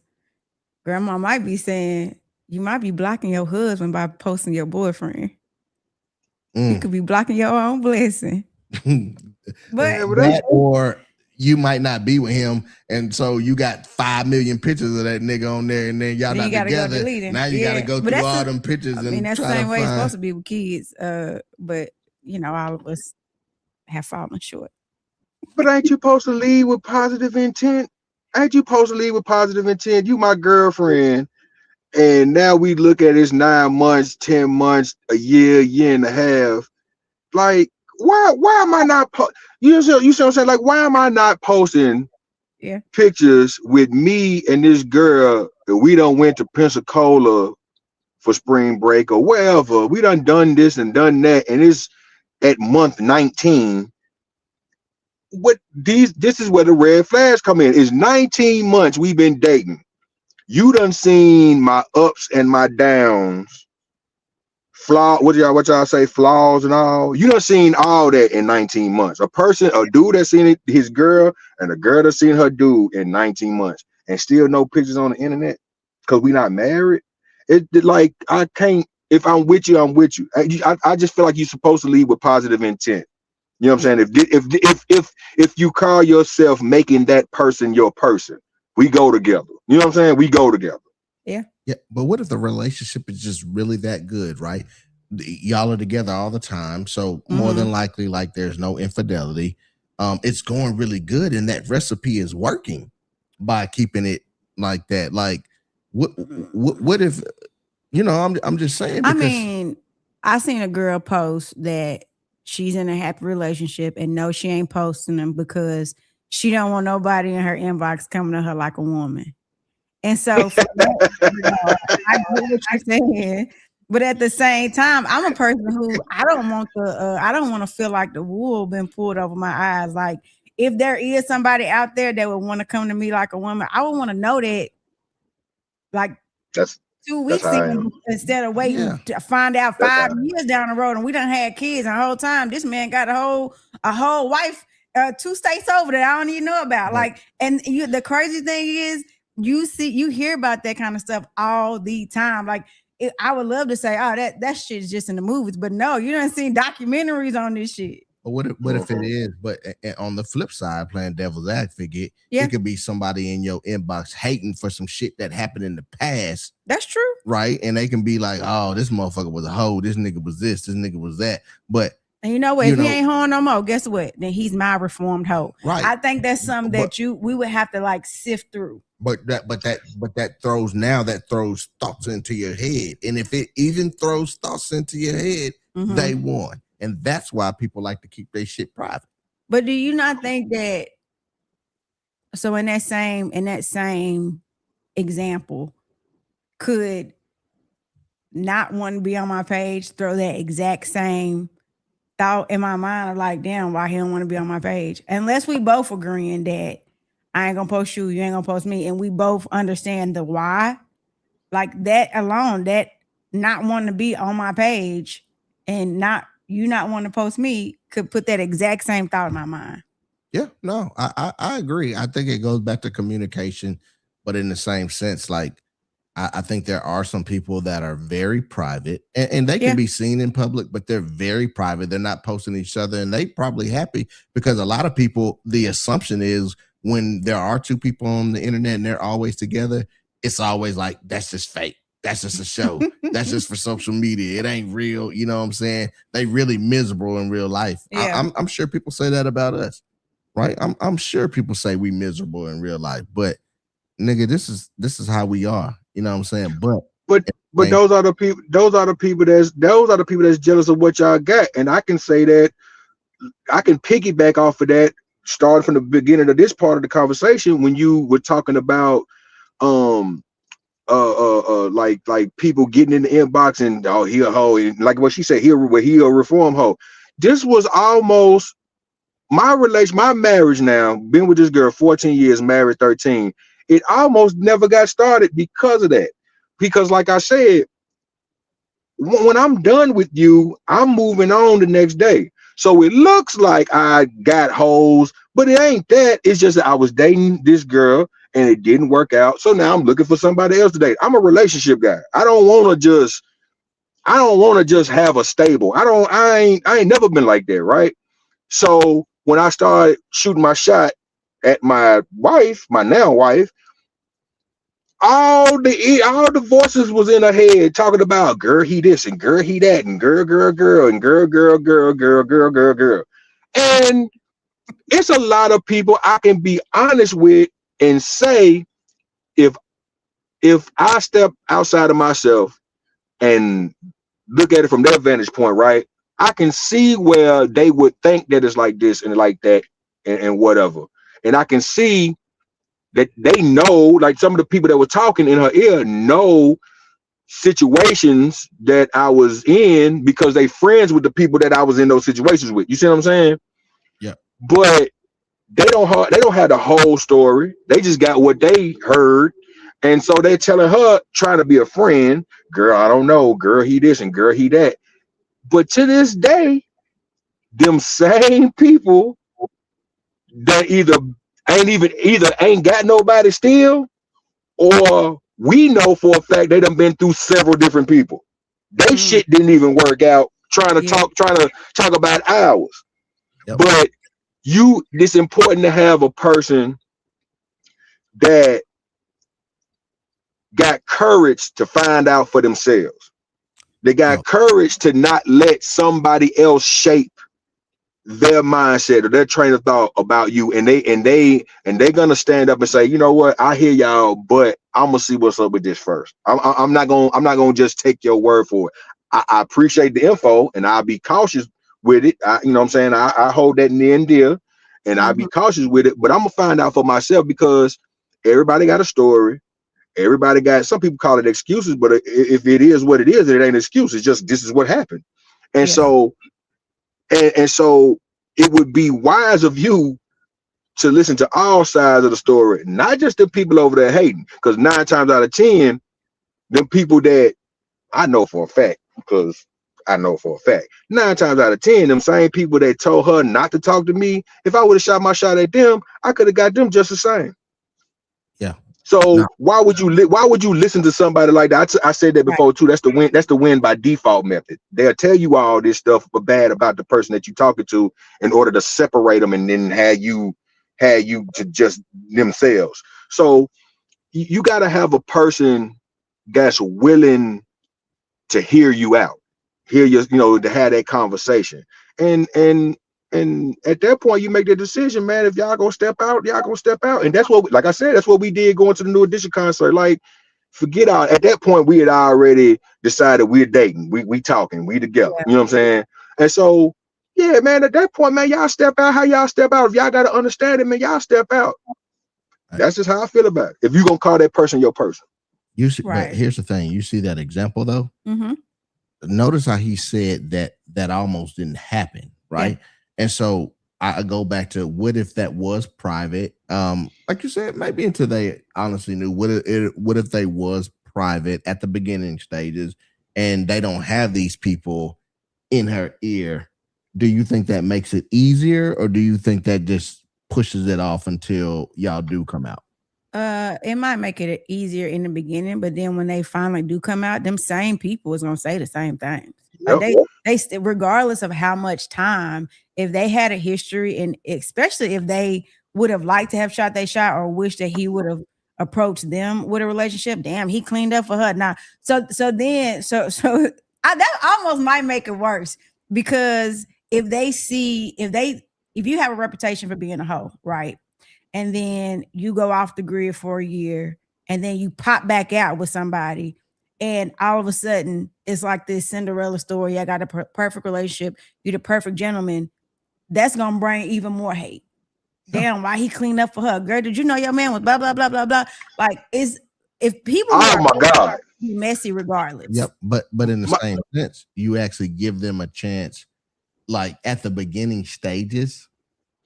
grandma might be saying you might be blocking your husband by posting your boyfriend. You could be blocking your own blessing. But that, or you might not be with him, and so you got 5 million pictures of that nigga on there, and then y'all not together. Now you gotta go through all them pictures. I mean, that's the same way it's supposed to be with kids. But all of us have fallen short. But ain't you supposed to lead with positive intent? Ain't you supposed to lead with positive intent? You my girlfriend, and now we look at it's 9 months, 10 months, a year and a half. Like, why am I not you see what I'm saying? Like, why am I not posting Yeah. pictures with me and this girl that we done went to Pensacola for spring break or wherever? We done this and done that, and it's at month 19. This is where the red flags come in. It's 19 months we've been dating. You done seen my ups and my downs, what y'all say, flaws and all. You done seen all that in 19 months. A dude that's seen his girl, and a girl that's seen her dude in 19 months, and still no pictures on the internet because we not married. Like, I can't. If I'm with you, I'm with you. I just feel like you're supposed to lead with positive intent. You know what I'm saying? If you call yourself making that person your person, we go together. You know what I'm saying? We go together. Yeah. Yeah, but what if the relationship is just really that good, right? Y'all are together all the time, so more than likely, like, there's no infidelity. It's going really good, and that recipe is working by keeping it like that. Like, what if, I'm just saying. I Because, mean, I seen a girl post that she's in a happy relationship, and no, she ain't posting them because she don't want nobody in her inbox coming to her like a woman. And so, for that, I get what you're saying, but at the same time, I'm a person who I don't want to feel like the wool been pulled over my eyes. Like, if there is somebody out there that would want to come to me like a woman, I would want to know that, like, That's 2 weeks ago, instead of waiting to find out 5 years down the road, and we done had kids, and the whole time this man got a whole wife, 2 states over that I don't even know about. Like, and the crazy thing is, you hear about that kind of stuff all the time. Like, I would love to say, oh, that shit is just in the movies, but no, you done seen documentaries on this shit. But what if it is? But on the flip side, playing devil's advocate, it could be somebody in your inbox hating for some shit that happened in the past. That's true, right? And they can be like, "Oh, this motherfucker was a hoe. This nigga was this nigga was that." But and you know what? If he ain't hoeing no more, guess what? Then he's my reformed hoe. Right. I think that's something that we would have to, like, sift through. But that throws thoughts into your head, and if it even throws thoughts into your head, they won. And that's why people like to keep their shit private. But do you not think that? So in that same example, could not want to be on my page throw that exact same thought in my mind of, like, damn, why he don't want to be on my page? Unless we both agreeing that I ain't gonna post you ain't gonna post me, and we both understand the why. Like, that alone, that not wanting to be on my page and not wanting to post me could put that exact same thought in my mind. Yeah, no, I agree. I think it goes back to communication, but in the same sense, like, I think there are some people that are very private, and they can be seen in public, but they're very private. They're not posting each other, and they probably happy, because a lot of people, the assumption is when there are 2 people on the internet and they're always together, it's always like, that's just fake. That's just a show. That's just for social media. It ain't real. You know what I'm saying? They really miserable in real life. Yeah. I'm sure people say that about us, right? I'm sure people say we miserable in real life, but nigga, this is how we are. You know what I'm saying? But those are the people that's jealous of what y'all got. And I can say that I can piggyback off of that, starting from the beginning of this part of the conversation when you were talking about like people getting in the inbox and, oh, he a hoe, and like what she said, he a reform hoe. This was almost my marriage now, been with this girl 14 years, married 13. It almost never got started because of that. Because, like I said, when I'm done with you, I'm moving on the next day. So it looks like I got hoes, but it ain't that. It's just that I was dating this girl and it didn't work out. So now I'm looking for somebody else to date. I'm a relationship guy. I don't want to just have a stable. I ain't never been like that, right? So when I started shooting my shot at my wife, my now wife, all all the voices was in her head talking about girl he this and girl he that and girl and girl. And it's a lot of people I can be honest with and say if I step outside of myself and look at it from their vantage point, right? I can see where they would think that it's like this and like that and whatever. And I can see that they know, like some of the people that were talking in her ear know situations that I was in because they friends with the people that I was in those situations with. You see what I'm saying? Yeah. But they don't have the whole story. They just got what they heard. And so they're telling her, trying to be a friend, girl, I don't know, girl, he this and girl, he that. But to this day, them same people that either ain't got nobody still, or we know for a fact they done been through several different people. They shit didn't even work out trying to talk about ours. Yep. But it's important to have a person that got courage to find out for themselves. They got courage to not let somebody else shape their mindset or their train of thought about you, and they're gonna stand up and say, you know what, I hear y'all, but I'm gonna see what's up with this first. I'm not gonna just take your word for it. I appreciate the info and I'll be cautious with it. You know what I'm saying? I hold that near and dear, and I'll be cautious with it, but I'm gonna find out for myself because everybody got a story. Everybody got, some people call it excuses, but if it is what it is, it ain't an excuse. It's just this is what happened. And so and so it would be wise of you to listen to all sides of the story, not just the people over there hating, because 9 times out of 10, them people that I know for a fact, 9 times out of 10, them same people that told her not to talk to me, if I would have shot my shot at them, I could have got them just the same. Yeah. So why would you listen to somebody like that? I said that before too. That's the win by default method. They'll tell you all this stuff but bad about the person that you're talking to in order to separate them and then have you to just themselves. So you got to have a person that's willing to hear you out, hear you, to have that conversation. And at that point, you make the decision, man. If y'all gonna step out, y'all gonna step out. And that's what, like I said, that's what we did going to the New Edition concert. Like, forget out. At that point, we had already decided we're dating. We talking. We together. You know what I'm saying? And so, yeah, man. At that point, man, y'all step out. How y'all step out? If y'all gotta understand it, man, y'all step out. That's just how I feel about it. If you gonna call that person your person, you see. But here's the thing: you see that example though. Notice how he said that almost didn't happen, right? Yeah. And so I go back to, what if that was private? Like you said, maybe until they honestly knew. What if they was private at the beginning stages and they don't have these people in her ear? Do you think that makes it easier, or do you think that just pushes it off until y'all do come out? It might make it easier in the beginning, but then when they finally do come out, them same people is gonna say the same things. Like they regardless of how much time, if they had a history, and especially if they would have liked to have shot their shot or wish that he would have approached them with a relationship, damn, he cleaned up for her. Now, so that almost might make it worse, because if you have a reputation for being a hoe, right? And then you go off the grid for a year, and then you pop back out with somebody, and all of a sudden it's like this Cinderella story. I got a perfect relationship. You're the perfect gentleman. That's gonna bring even more hate. Damn, why he cleaned up for her? Girl, did you know your man was blah blah blah blah blah? Like, if people be messy regardless. Yep, but in the same sense, you actually give them a chance, like at the beginning stages.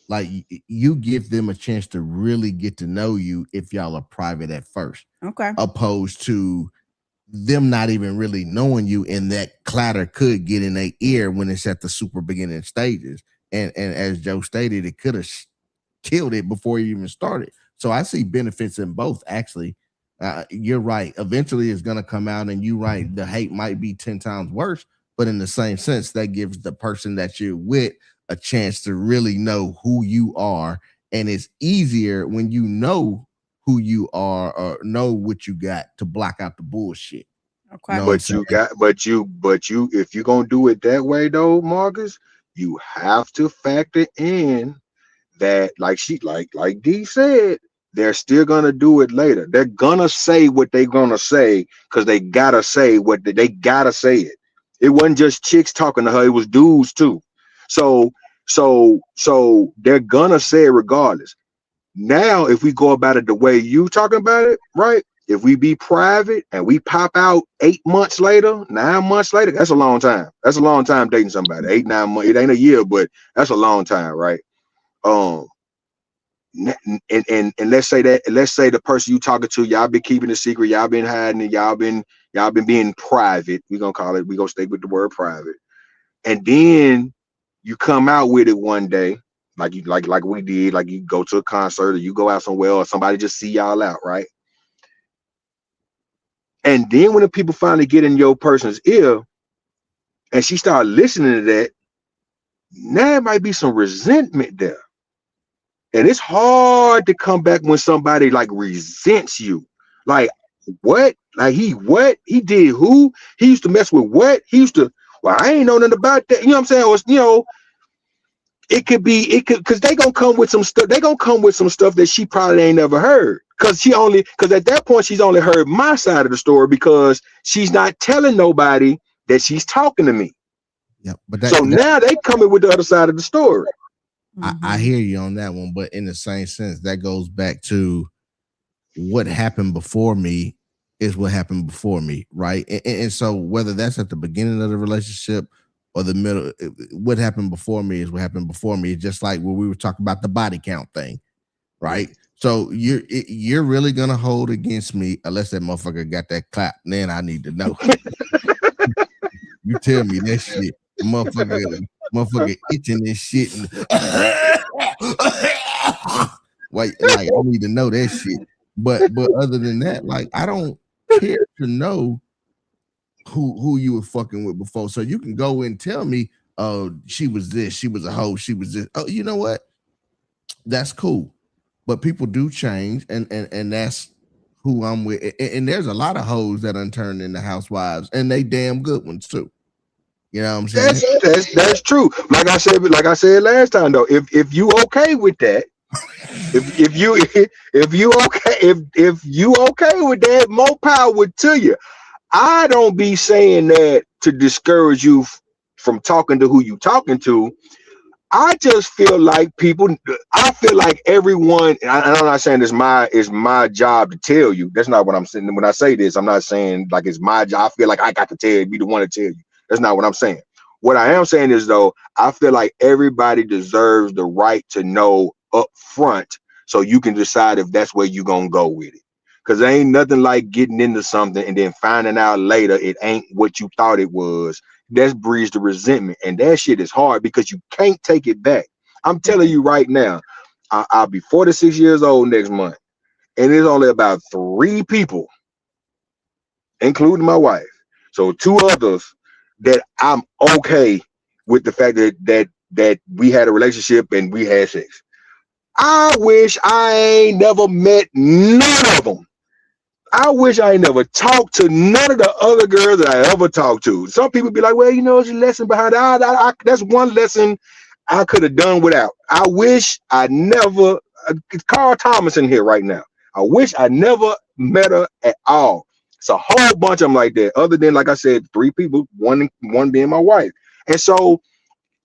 Like, you give them a chance to really get to know you if y'all are private at first. Okay. Opposed to them not even really knowing you, and that clatter could get in their ear when it's at the super beginning stages. And as Joe stated, it could have killed it before you even started. So I see benefits in both, actually. You're right. Eventually it's going to come out, and you're right. The hate might be 10 times worse, but in the same sense, that gives the person that you're with a chance to really know who you are. And it's easier when you know who you are or know what you got to block out the bullshit. Okay. No, But you got, but you, if you're gonna do it that way though, Marcus, you have to factor in that, like D said, they're still gonna do it later. They're gonna say what they're gonna say because they gotta say what they gotta say it. It wasn't just chicks talking to her; it was dudes too. So, so they're gonna say it regardless. Now, if we go about it the way you talking about it, right? If we be private and we pop out 8 months later, 9 months later, that's a long time. That's a long time dating somebody. 8, 9 months. It ain't a year, but that's a long time, right? Um, and let's say the person you talking to, y'all been keeping a secret, y'all been hiding it, y'all been being private. We're gonna stay with the word private. And then you come out with it one day, like we did, like you go to a concert or you go out somewhere or somebody just see y'all out, right? And then when the people finally get in your person's ear and she start listening to that, now there might be some resentment there. And it's hard to come back when somebody like resents you. Like, what? Like what? He did who? He used to mess with what? He used to, well, I ain't know nothing about that. You know what I'm saying? Or, it could because they gonna come with some stuff. They gonna come with some stuff that she probably ain't never heard. Because at that point she's only heard my side of the story because she's not telling nobody that she's talking to me. Yeah, but now they coming with the other side of the story. I hear you on that one, but in the same sense, that goes back to what happened before me is what happened before me, right? And so whether that's at the beginning of the relationship or the middle, what happened before me is what happened before me. Just like when we were talking about the body count thing, right? So you're really gonna hold against me unless that motherfucker got that clap. Then I need to know. You tell me that shit, motherfucker itching this shit. Like I need to know that shit. But other than that, like I don't care to know who you were fucking with before. So you can go and tell me, oh, she was this, she was a hoe, she was this. Oh, you know what? That's cool. But people do change, and that's who I'm with. And there's a lot of hoes that turned into housewives, and they damn good ones too. You know what I'm saying? That's true. Like I said last time though, if you okay with that, if you okay with that, more power to you. I don't be saying that to discourage you from talking to who you talking to. I just feel like everyone, and I'm not saying it's my job to tell you. That's not what I'm saying. When I say this, I'm not saying like it's my job. I feel like I got to tell you, be the one to tell you. That's not what I'm saying. What I am saying is though, I feel like everybody deserves the right to know up front so you can decide if that's where you're gonna go with it. Because there ain't nothing like getting into something and then finding out later it ain't what you thought it was. That breeds the resentment, and that shit is hard because you can't take it back. I'm telling you right now, I'll be 46 years old next month, and there's only about 3 people, including my wife, so 2 others that I'm okay with the fact that we had a relationship and we had sex. I wish I ain't never met none of them. I wish I ain't never talked to none of the other girls that I ever talked to. Some people be like, well, it's a lesson behind that. That's one lesson I could have done without. I wish I never, Carl Thomas in here right now. I wish I never met her at all. It's a whole bunch of them like that. Other than, like I said, 3 people, one being my wife. And so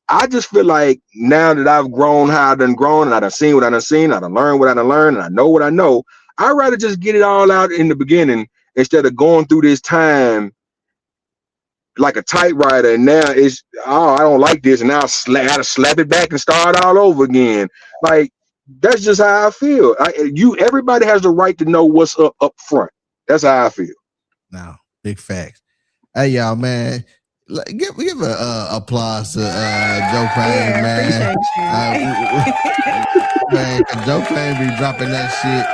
I just feel like now that I've grown how I done grown and I done seen what I done seen, I done learned what I done learned, and I know what I know, I'd rather just get it all out in the beginning instead of going through this time like a typewriter. And now it's, oh, I don't like this, and now I gotta slap it back and start all over again. Like, that's just how I feel. Everybody has the right to know what's up front. That's how I feel. No, big facts. Hey, y'all, man. Give a applause to Joe Payne, man. Man, Joe Payne be dropping that shit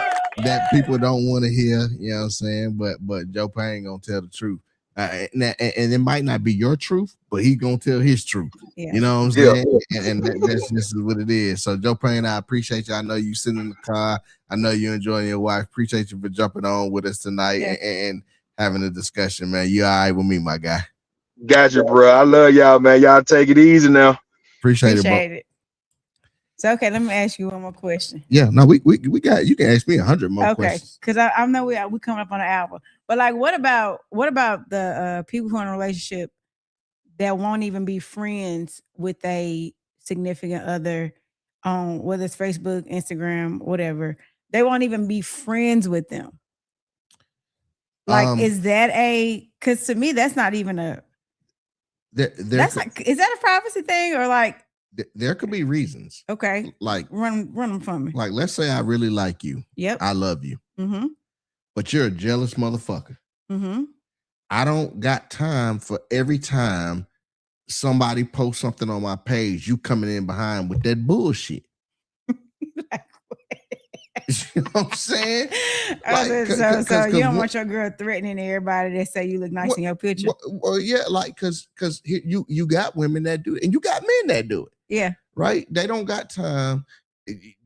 that people don't want to hear. You know what I'm saying? But Joe Payne gonna tell the truth. And it might not be your truth, but he gonna tell his truth. Yeah. You know what I'm Yeah. saying? That's just what it is. So Joe Payne, I appreciate you. I know you sitting in the car. I know you enjoying your wife. Appreciate you for jumping on with us tonight and having a discussion, man. You all right with me, my guy? Gotcha, bro. I love y'all, man. Y'all take it easy now. Appreciate it, bro. it. So okay, let me ask you one more question. Yeah, no, we got, you can ask me 100 more questions. Because I know we coming up on an hour, but like, what about the people who are in a relationship that won't even be friends with a significant other on whether it's Facebook, Instagram, whatever? They won't even be friends with them. Like, is that because to me that's not even a that's like, is that a privacy thing or like? There could be reasons. Okay. Like run them from me. Like, let's say I really like you. Yep. I love you. Mm-hmm. But you're a jealous motherfucker. Mm-hmm. I don't got time for every time somebody posts something on my page, you coming in behind with that bullshit. You know what I'm saying? Like, so you don't want your girl threatening everybody that say you look nice in your picture. Well, yeah, like because you got women that do it, and you got men that do it. Yeah. Right? They don't got time.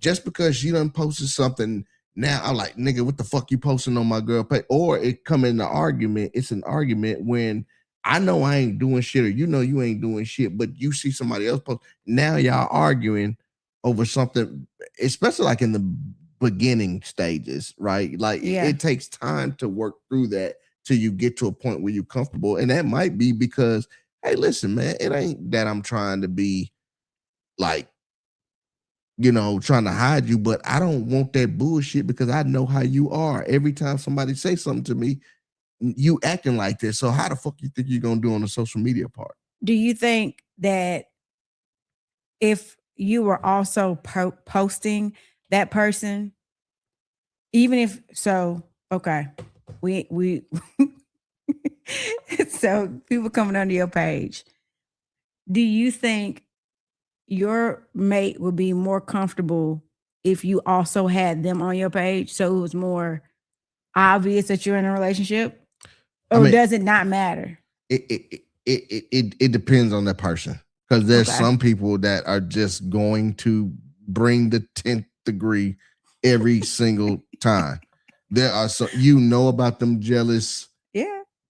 Just because you done posted something, now I'm like, nigga, what the fuck you posting on my girl page? Or it come in the argument. It's an argument when I know I ain't doing shit, or you know you ain't doing shit, but you see somebody else post. Now y'all arguing over something, especially like in the beginning stages, right? Like it takes time to work through that till you get to a point where you're comfortable. And that might be because, hey, listen, man, it ain't that I'm trying to be like, you know, trying to hide you, but I don't want that bullshit because I know how you are. Every time somebody say something to me, you acting like this. So how the fuck you think you're gonna do on the social media part? Do you think that if you were also posting that person, even if so, okay, we so people coming under your page, do you think your mate would be more comfortable if you also had them on your page, so it was more obvious that you're in a relationship, or does it not matter? It depends on that person, because there's some people that are just going to bring the 10th degree every single time. There are some, you know, about them jealous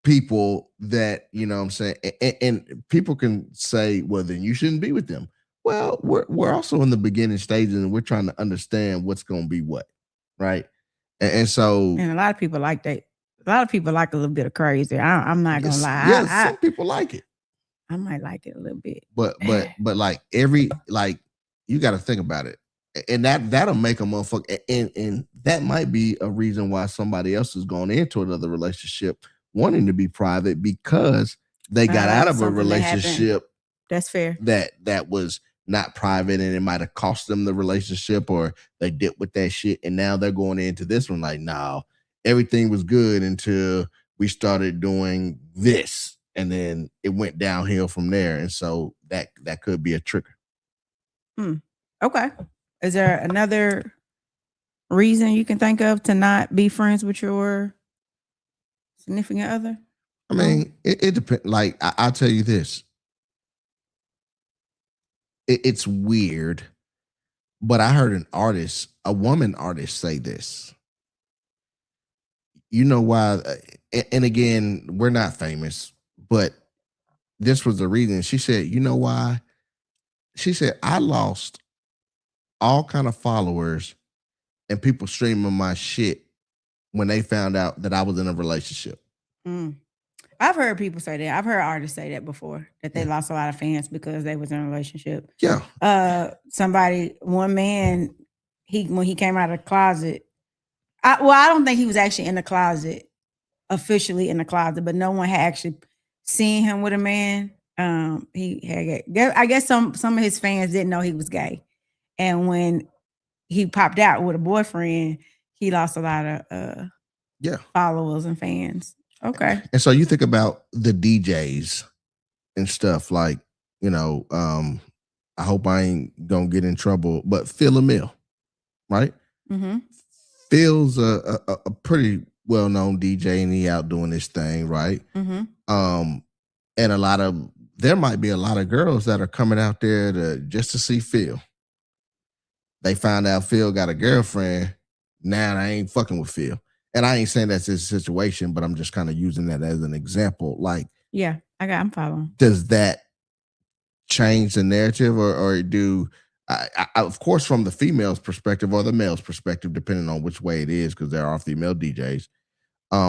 people that, you know what I'm saying, and people can say, well, then you shouldn't be with them. Well, we're also in the beginning stages, and we're trying to understand what's going to be what, right? And so, and a lot of people like that. A lot of people like a little bit of crazy. I'm not gonna lie. Yeah, some people like it. I might like it a little bit. But like you got to think about it, and that'll make a motherfucker. And that might be a reason why somebody else is going into another relationship wanting to be private, because they got out of a relationship. That's fair. That was not private, and it might have cost them the relationship, or they did with that shit, and now they're going into this one like, no, everything was good until we started doing this, and then it went downhill from there. And so that could be a trigger. Okay. Is there another reason you can think of to not be friends with your significant other? I mean, it depends. Like, I'll tell you this. It's weird, but I heard a woman artist say this. You know why? And again, we're not famous, but this was the reason. She said, you know why? She said, I lost all kind of followers and people streaming my shit when they found out that I was in a relationship. I've heard people say that. I've heard artists say that before, that they lost a lot of fans because they was in a relationship. Yeah. One man, when he came out of the closet, I don't think he was actually in the closet, officially in the closet, but no one had actually seen him with a man. He had, I guess some of his fans didn't know he was gay. And when he popped out with a boyfriend, he lost a lot of followers and fans. Okay. And so you think about the DJs and stuff, like, you know, I hope I ain't gonna get in trouble, but Phil Emil, right? Mm-hmm. Phil's a pretty well-known DJ and he out doing his thing, right? Mm-hmm. And there might be a lot of girls that are coming out there just to see Phil. They found out Phil got a girlfriend. Now I ain't fucking with Phil. And I ain't saying that's his situation, but I'm just kind of using that as an example. Like, yeah, I'm following. Does that change the narrative, or do I, of course, from the female's perspective or the male's perspective, depending on which way it is, because there are female DJs.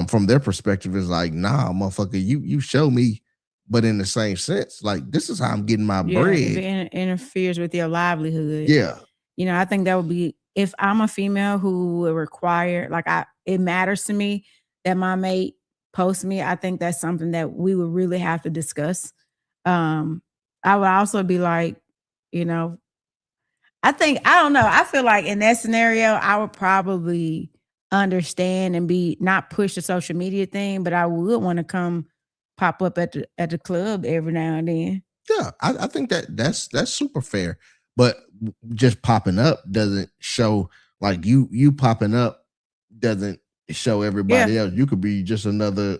From their perspective, is like, nah, motherfucker, you show me, but in the same sense, like, this is how I'm getting my bread. If it interferes with your livelihood. Yeah. You know, I think that would be, if I'm a female who would require, like, it matters to me that my mate posts me. I think that's something that we would really have to discuss. I would also be like, you know, I don't know. I feel like in that scenario, I would probably understand and be not push the social media thing, but I would want to come pop up at the club every now and then. Yeah, I think that's super fair. But just popping up doesn't show, like, you popping up doesn't show everybody else. You could be just another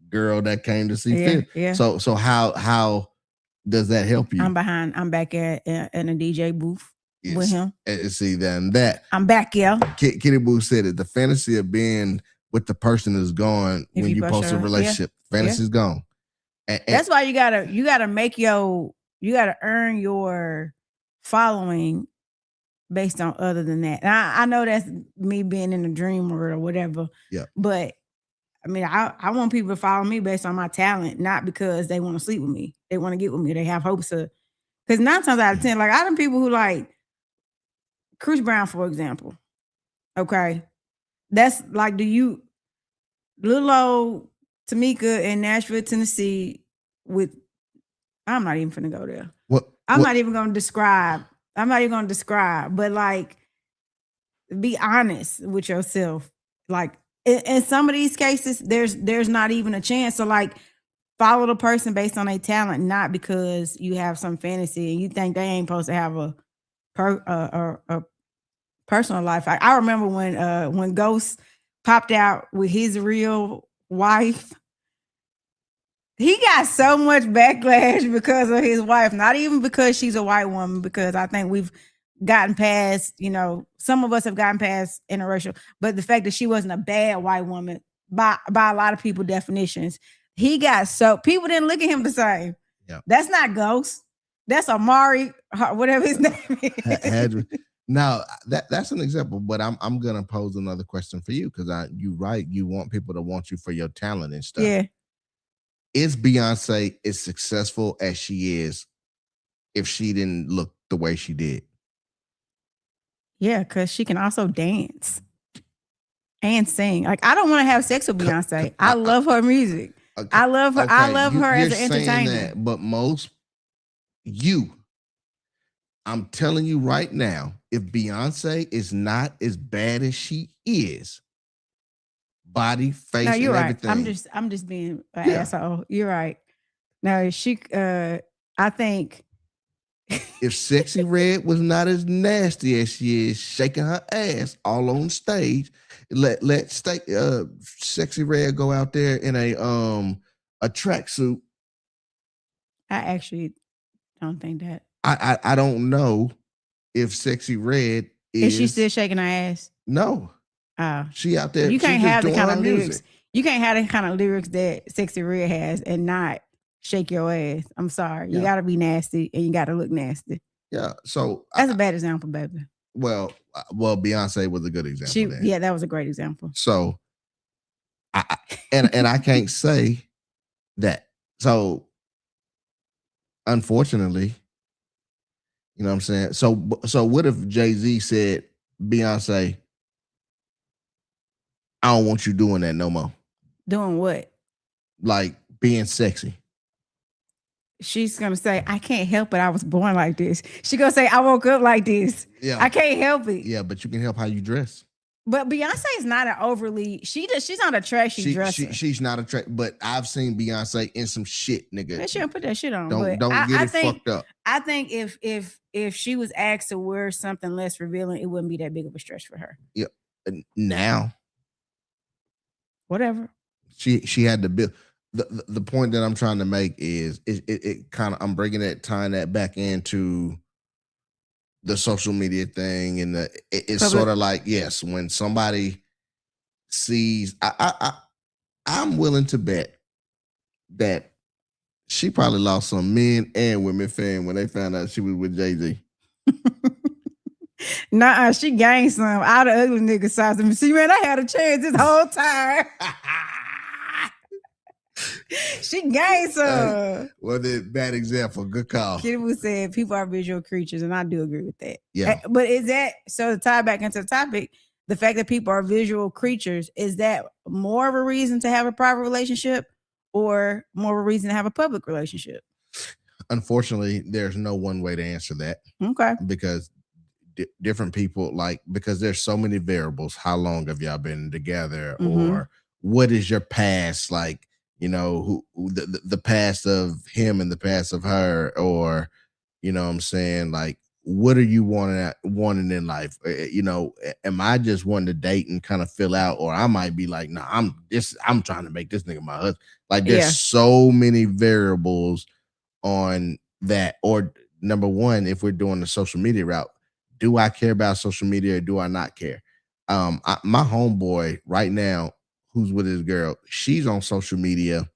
girl that came to see Phil. Yeah. So how does that help you? I'm back in a DJ booth with him. See, then that I'm back, Kitty Boo said it. The fantasy of being with the person is gone when you post a relationship. Fantasy's gone. And that's why you gotta make you gotta earn your following based on other than that. And I know that's me being in a dream world or whatever. Yeah. But I mean, I want people to follow me based on my talent, not because they want to sleep with me. They want to get with me. They have hopes of, because 9 times out of 10, like, I done people who like Chris Brown, for example. Okay. That's like, little old Tamika in Nashville, Tennessee I'm not even finna go there. I'm not even going to describe, but like, be honest with yourself. Like, in some of these cases, there's not even a chance. So, like, follow the person based on their talent, not because you have some fantasy and you think they ain't supposed to have a personal life. I remember when Ghost popped out with his real wife. He got so much backlash because of his wife, not even because she's a white woman, because I think we've gotten past, some of us have gotten past interracial, but the fact that she wasn't a bad white woman by a lot of people's definitions, people didn't look at him the same. Yeah. That's not Ghost. That's Amari, whatever his name is. Now that's an example, but I'm gonna pose another question for you, because you're right. You want people to want you for your talent and stuff. Yeah. Is Beyonce as successful as she is if she didn't look the way she did? Yeah, because she can also dance and sing. Like, I don't want to have sex with Beyonce. I love her music. Okay. I love her. Okay. I love her as an entertainer. But I'm telling you right now, if Beyonce is not as bad as she is, body, face, no, you're and right. everything. I'm just being an asshole. You're right. No, I think if Sexy Red was not as nasty as she is, shaking her ass all on stage, let Sexy Red go out there in a tracksuit. I actually don't think that. I don't know if Sexy Red is she still shaking her ass? No. She out there. You can't have the kind of lyrics. You can't have the kind of lyrics that Sexy Red has and not shake your ass. I'm sorry. You got to be nasty and you got to look nasty. Yeah. So that's a bad example, baby. Well, Beyonce was a good example. That was a great example. So, and I can't say that. So, unfortunately, you know what I'm saying? So what if Jay-Z said, Beyonce, I don't want you doing that no more. Doing what? Like being sexy. She's going to say, I can't help it. I was born like this. She's going to say, I woke up like this. Yeah. I can't help it. Yeah, but you can help how you dress. But Beyonce is not an overly, she's not a trashy dresser. She's not a trash, but I've seen Beyonce in some shit, nigga. She don't put that shit on. Don't get it fucked up. I think if she was asked to wear something less revealing, it wouldn't be that big of a stretch for her. Yeah. Now. whatever. She had to build. The point that I'm trying to make is it kind of, I'm bringing that, tying that back into the social media thing, and it's Public- sort of like, yes, when somebody sees, I'm willing to bet that she probably lost some men and women fan when they found out she was with Jay-Z. Nah, she gained some. All the ugly niggas saw some. See, man, I had a chance this whole time. She gained some. Well, the bad example. Good call. Kitty Boo said people are visual creatures, and I do agree with that. Yeah. But is that, so to tie back into the topic, the fact that people are visual creatures, is that more of a reason to have a private relationship or more of a reason to have a public relationship? Unfortunately, there's no one way to answer that. Okay. Because different people, like, because there's so many variables. How long have y'all been together? Mhm. Or what is your past? Like, you know, who the past of him and the past of her, or, you know what I'm saying? Like, what are you wanting in life? You know, am I just wanting to date and kind of fill out, or I might be like, nah, I'm trying to make this nigga my husband. Like, there's so many variables on that. Or number one, if we're doing the social media route, do I care about social media or do I not care? My homeboy right now, who's with his girl, she's on social media.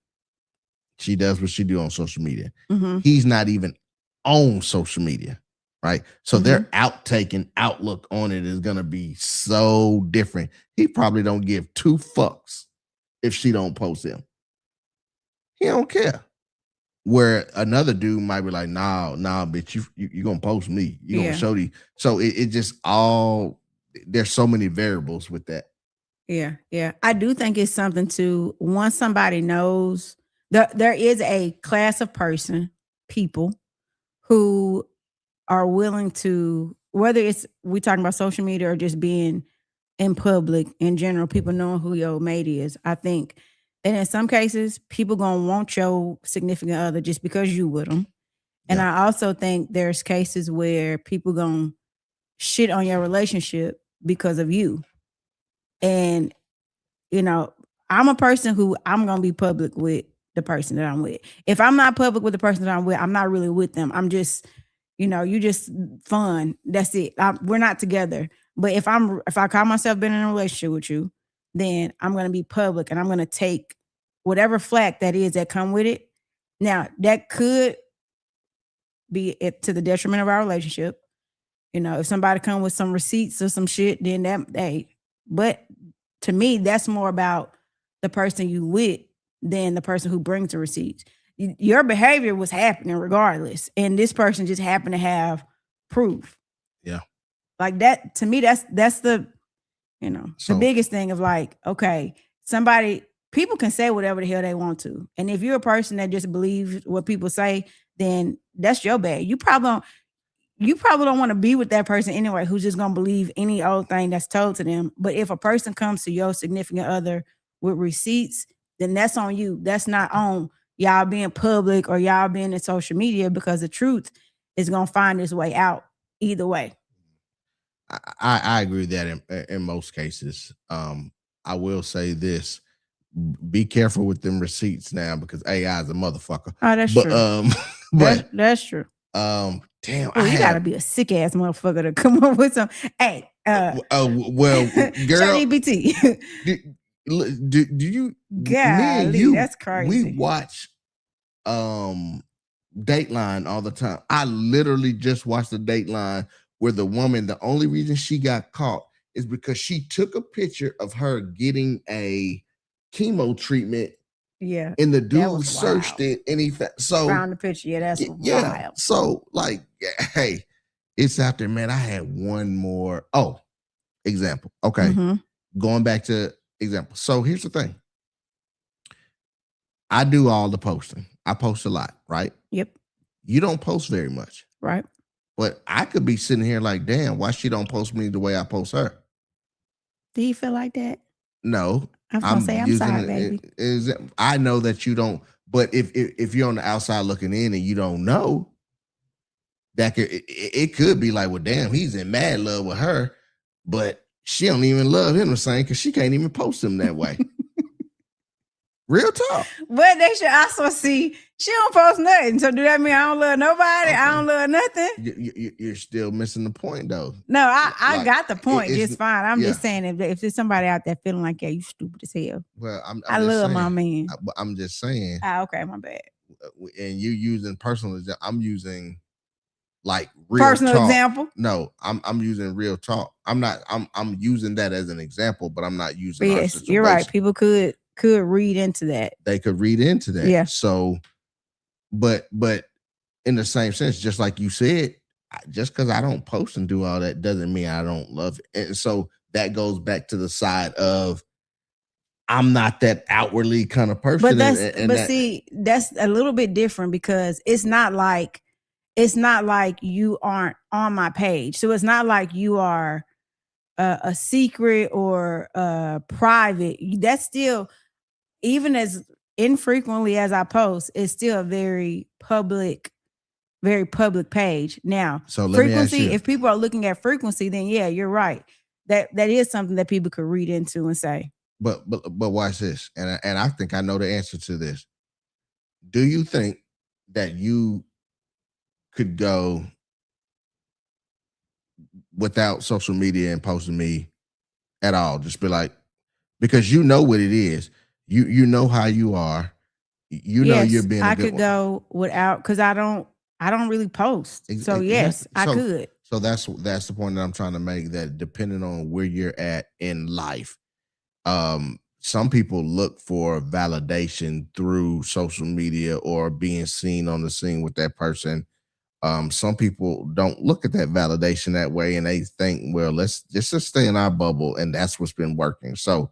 She does what she do on social media. Mm-hmm. He's not even on social media, right? So their outlook on it is gonna be so different. He probably don't give two fucks if she don't post him. He don't care. Where another dude might be like, nah, bitch, you gonna post me. You gonna show these. So it just all, there's so many variables with that. Yeah. I do think it's something to, once somebody knows, there is a class of people who are willing to, whether it's we talking about social media or just being in public in general, people knowing who your mate is. I think, and in some cases, people gonna want your significant other just because you with them. And I also think there's cases where people gonna shit on your relationship because of you. And, you know, I'm a person who I'm going to be public with the person that I'm with. If I'm not public with the person that I'm with, I'm not really with them. I'm just, you know, you just fun. That's it. We're not together. But if I call myself being in a relationship with you, then I'm going to be public and I'm going to take whatever flack that is that come with it. Now, that could be it to the detriment of our relationship. You know, if somebody come with some receipts or some shit, then but to me, that's more about the person you with than the person who brings the receipts. Your behavior was happening regardless. And this person just happened to have proof. Yeah. Like that, to me, that's the, you know, the biggest thing of like, okay, people can say whatever the hell they want to. And if you're a person that just believes what people say, then that's your bad. You probably don't want to be with that person anyway, who's just gonna believe any old thing that's told to them. But if a person comes to your significant other with receipts, then that's on you. That's not on y'all being public or y'all being in social media, because the truth is gonna find its way out either way. I agree with that in most cases. I will say this: be careful with them receipts now, because AI is a motherfucker. Oh, that's true. But that's true. Damn, you gotta be a sick ass motherfucker to come up with some. Hey, well, girl, ChatGPT. do you? Golly, that's crazy. We watch Dateline all the time. I literally just watched the Dateline where the woman, the only reason she got caught is because she took a picture of her getting a chemo treatment. Yeah. And the dude searched it and he found the picture. Yeah, that's wild. So, like, hey, it's out there, man. I had one more example. Okay. Mm-hmm. Going back to example. So here's the thing. I do all the posting. I post a lot, right? Yep. You don't post very much. Right. But I could be sitting here like, damn, why she don't post me the way I post her? Do you feel like that? No. I was gonna say, I'm sorry, baby. I know that you don't, but if you're on the outside looking in and you don't know, that it could be like, well, damn, he's in mad love with her, but she don't even love him the same because she can't even post him that way. Real talk. But they should also see she don't post nothing. So do that mean I don't love nobody? Okay. I don't love nothing? You're still missing the point, though. No, I Like, got the point it's- just fine. I'm yeah. just saying if there's somebody out there feeling like, yeah, you stupid as hell. Well, I just love saying, my man. I'm just saying. Okay, my bad. And you using personal, I'm using like real Personal talk. example. No, I'm using real talk. I'm using that as an example, but I'm not using. But yes, you're right. People could read into that. They could read into that. Yeah. So, but in the same sense, just like you said, just because I don't post and do all that doesn't mean I don't love it. And so that goes back to the side of I'm not that outwardly kind of person. But see, that's a little bit different because it's not like you aren't on my page. So it's not like you are a secret or private. That's still, even as infrequently as I post, it's still a very public page. Now, so let me ask frequency, you, if people are looking at frequency, then yeah, you're right. That is something that people could read into and say. But watch this, and I think I know the answer to this. Do you think that you could go without social media and posting me at all? Just be like, because you know what it is. You know how you are. You know you're being. I could go without because I don't really post. So yes, I could. So that's the point that I'm trying to make. That depending on where you're at in life, some people look for validation through social media or being seen on the scene with that person. Some people don't look at that validation that way, and they think, well, let's just stay in our bubble, and that's what's been working. So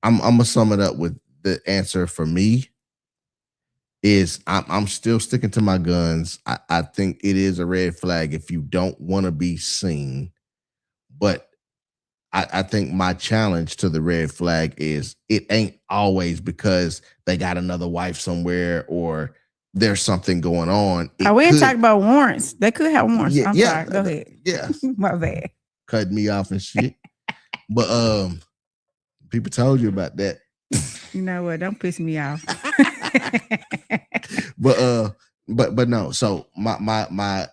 I'm gonna sum it up with the answer for me is I'm still sticking to my guns. I think it is a red flag if you don't want to be seen, but I think my challenge to the red flag is it ain't always because they got another wife somewhere or there's something going on. We ain't talking about warrants. They could have warrants. Yeah, I'm sorry. Go ahead. Yeah. My bad. Cutting me off and shit. But people told you about that. You know what? Don't piss me off. but no. So my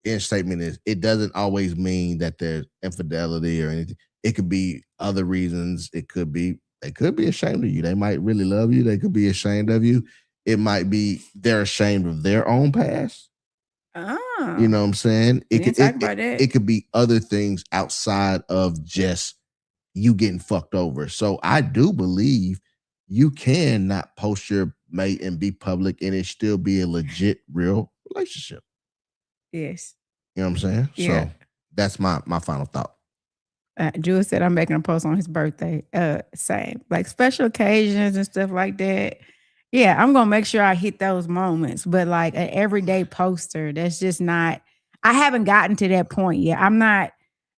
end statement is it doesn't always mean that there's infidelity or anything. It could be other reasons. They could be ashamed of you. They might really love you. They could be ashamed of you. It might be they're ashamed of their own past. Oh. You know what I'm saying? It could be other things outside of just you getting fucked over. So I do believe you can not post your mate and be public and it still be a legit real relationship. Yes. You know what I'm saying? Yeah. So that's my final thought. Drew said I'm making a post on his birthday. Same. Like special occasions and stuff like that. Yeah, I'm gonna make sure I hit those moments. But like an everyday poster, that's just not. I haven't gotten to that point yet. I'm not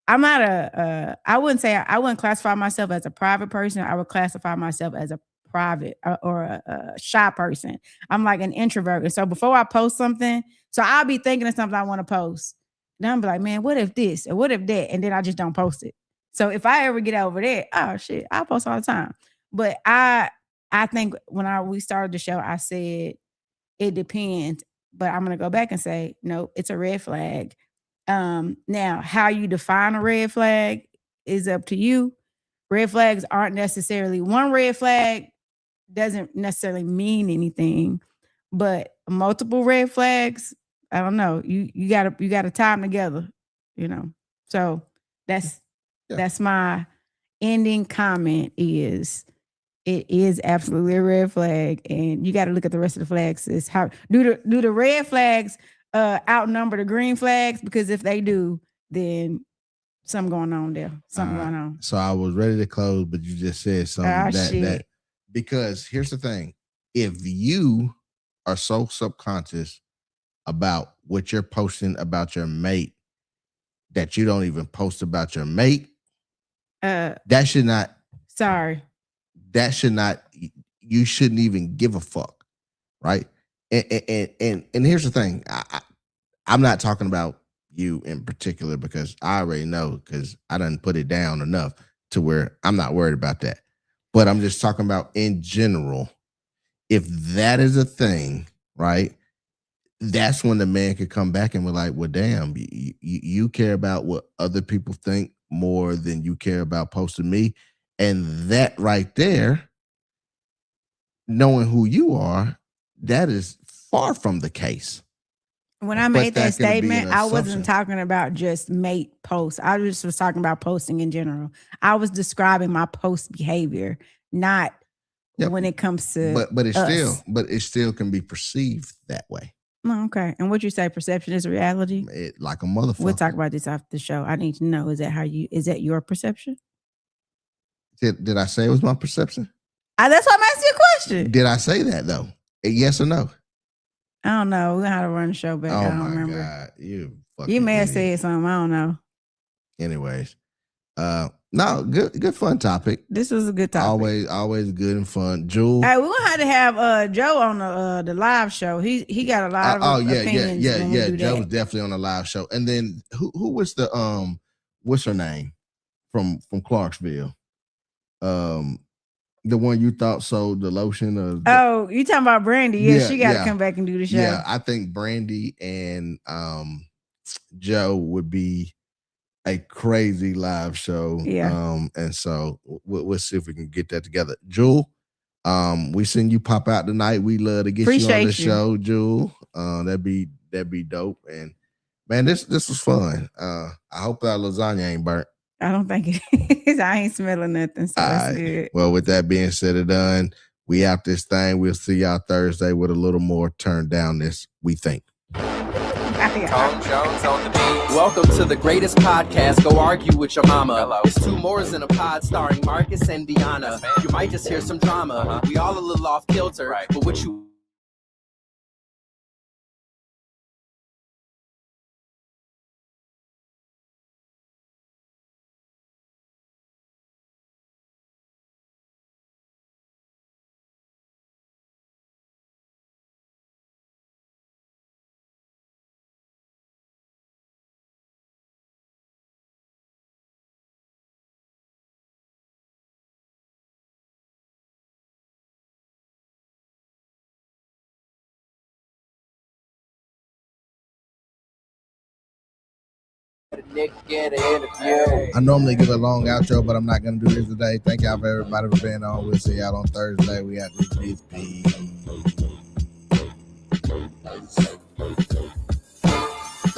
I wouldn't classify myself as a private person. I would classify myself as a private or a shy person. I'm like an introvert. And so before I post something, so I'll be thinking of something I want to post. Then I'm like, man, what if this or what if that? And then I just don't post it. So if I ever get over that, oh shit, I post all the time. But I think when we started the show, I said it depends. But I'm gonna go back and say, no, it's a red flag. Now, how you define a red flag is up to you. Red flags aren't necessarily one red flag doesn't necessarily mean anything, but multiple red flags, I don't know. You gotta tie them together, you know. So that's my ending comment is it is absolutely a red flag, and you got to look at the rest of the flags. Is how do the red flags outnumber the green flags? Because if they do, then something going on there. Something going on. So I was ready to close, but you just said something that because here's the thing: if you are so subconscious about what you're posting about your mate that you don't even post about your mate, that should not. Sorry. That should not. You shouldn't even give a fuck, right? And here's the thing: I'm not talking about you in particular because I already know because I done put it down enough to where I'm not worried about that. But I'm just talking about in general. if that is a thing, right? That's when the man could come back and be like, well, damn, you care about what other people think more than you care about posting me. And that right there, knowing who you are, that is far from the case. When I made that that can be an statement, I wasn't assumption. talking about just mate posts. I just was talking about posting in general. I was describing my post behavior, not Yep. when it comes to but it us. still can be perceived that way. Oh, okay. And what you say, perception is reality? Like a motherfucker. We'll talk about this after the show. I need to know, is that your perception? Did I say it was my perception? That's why I'm asking you a question. Did I say that though? Yes or no? I don't know. We're gonna have to run the show back. I don't remember. God, you may have idiot. said something. I don't know. Anyways, no, good fun topic. This was a good topic. Always good and fun. Jewel. Hey, we're gonna have to have Joe on the live show. He got a lot of opinions. Yeah. Joe was definitely on the live show. And then who was the what's her name from Clarksville? The one you thought sold the lotion. You talking about Brandy? Yeah, she got to come back and do the show. Yeah, I think Brandy and Joe would be a crazy live show. Yeah. And so we'll see if we can get that together. Jewel, we seen you pop out tonight. We love to get you on the show, Jewel. That'd be dope. And man, this was fun. I hope that lasagna ain't burnt. I don't think it is. I ain't smelling nothing, so that's good. Well, with that being said and done, we out this thing. We'll see y'all Thursday with a little more turn down this, we think. Tom Jones on the beat. Welcome to the greatest podcast. Go argue with your mama. Hello. It's 2Mooresinapod starring Marcus and Deanna. You might just hear some drama. We all a little off kilter, but what you Nick get an interview. I normally give a long outro, but I'm not going to do this today. Thank y'all for everybody for being on. We'll see y'all on Thursday. We got this.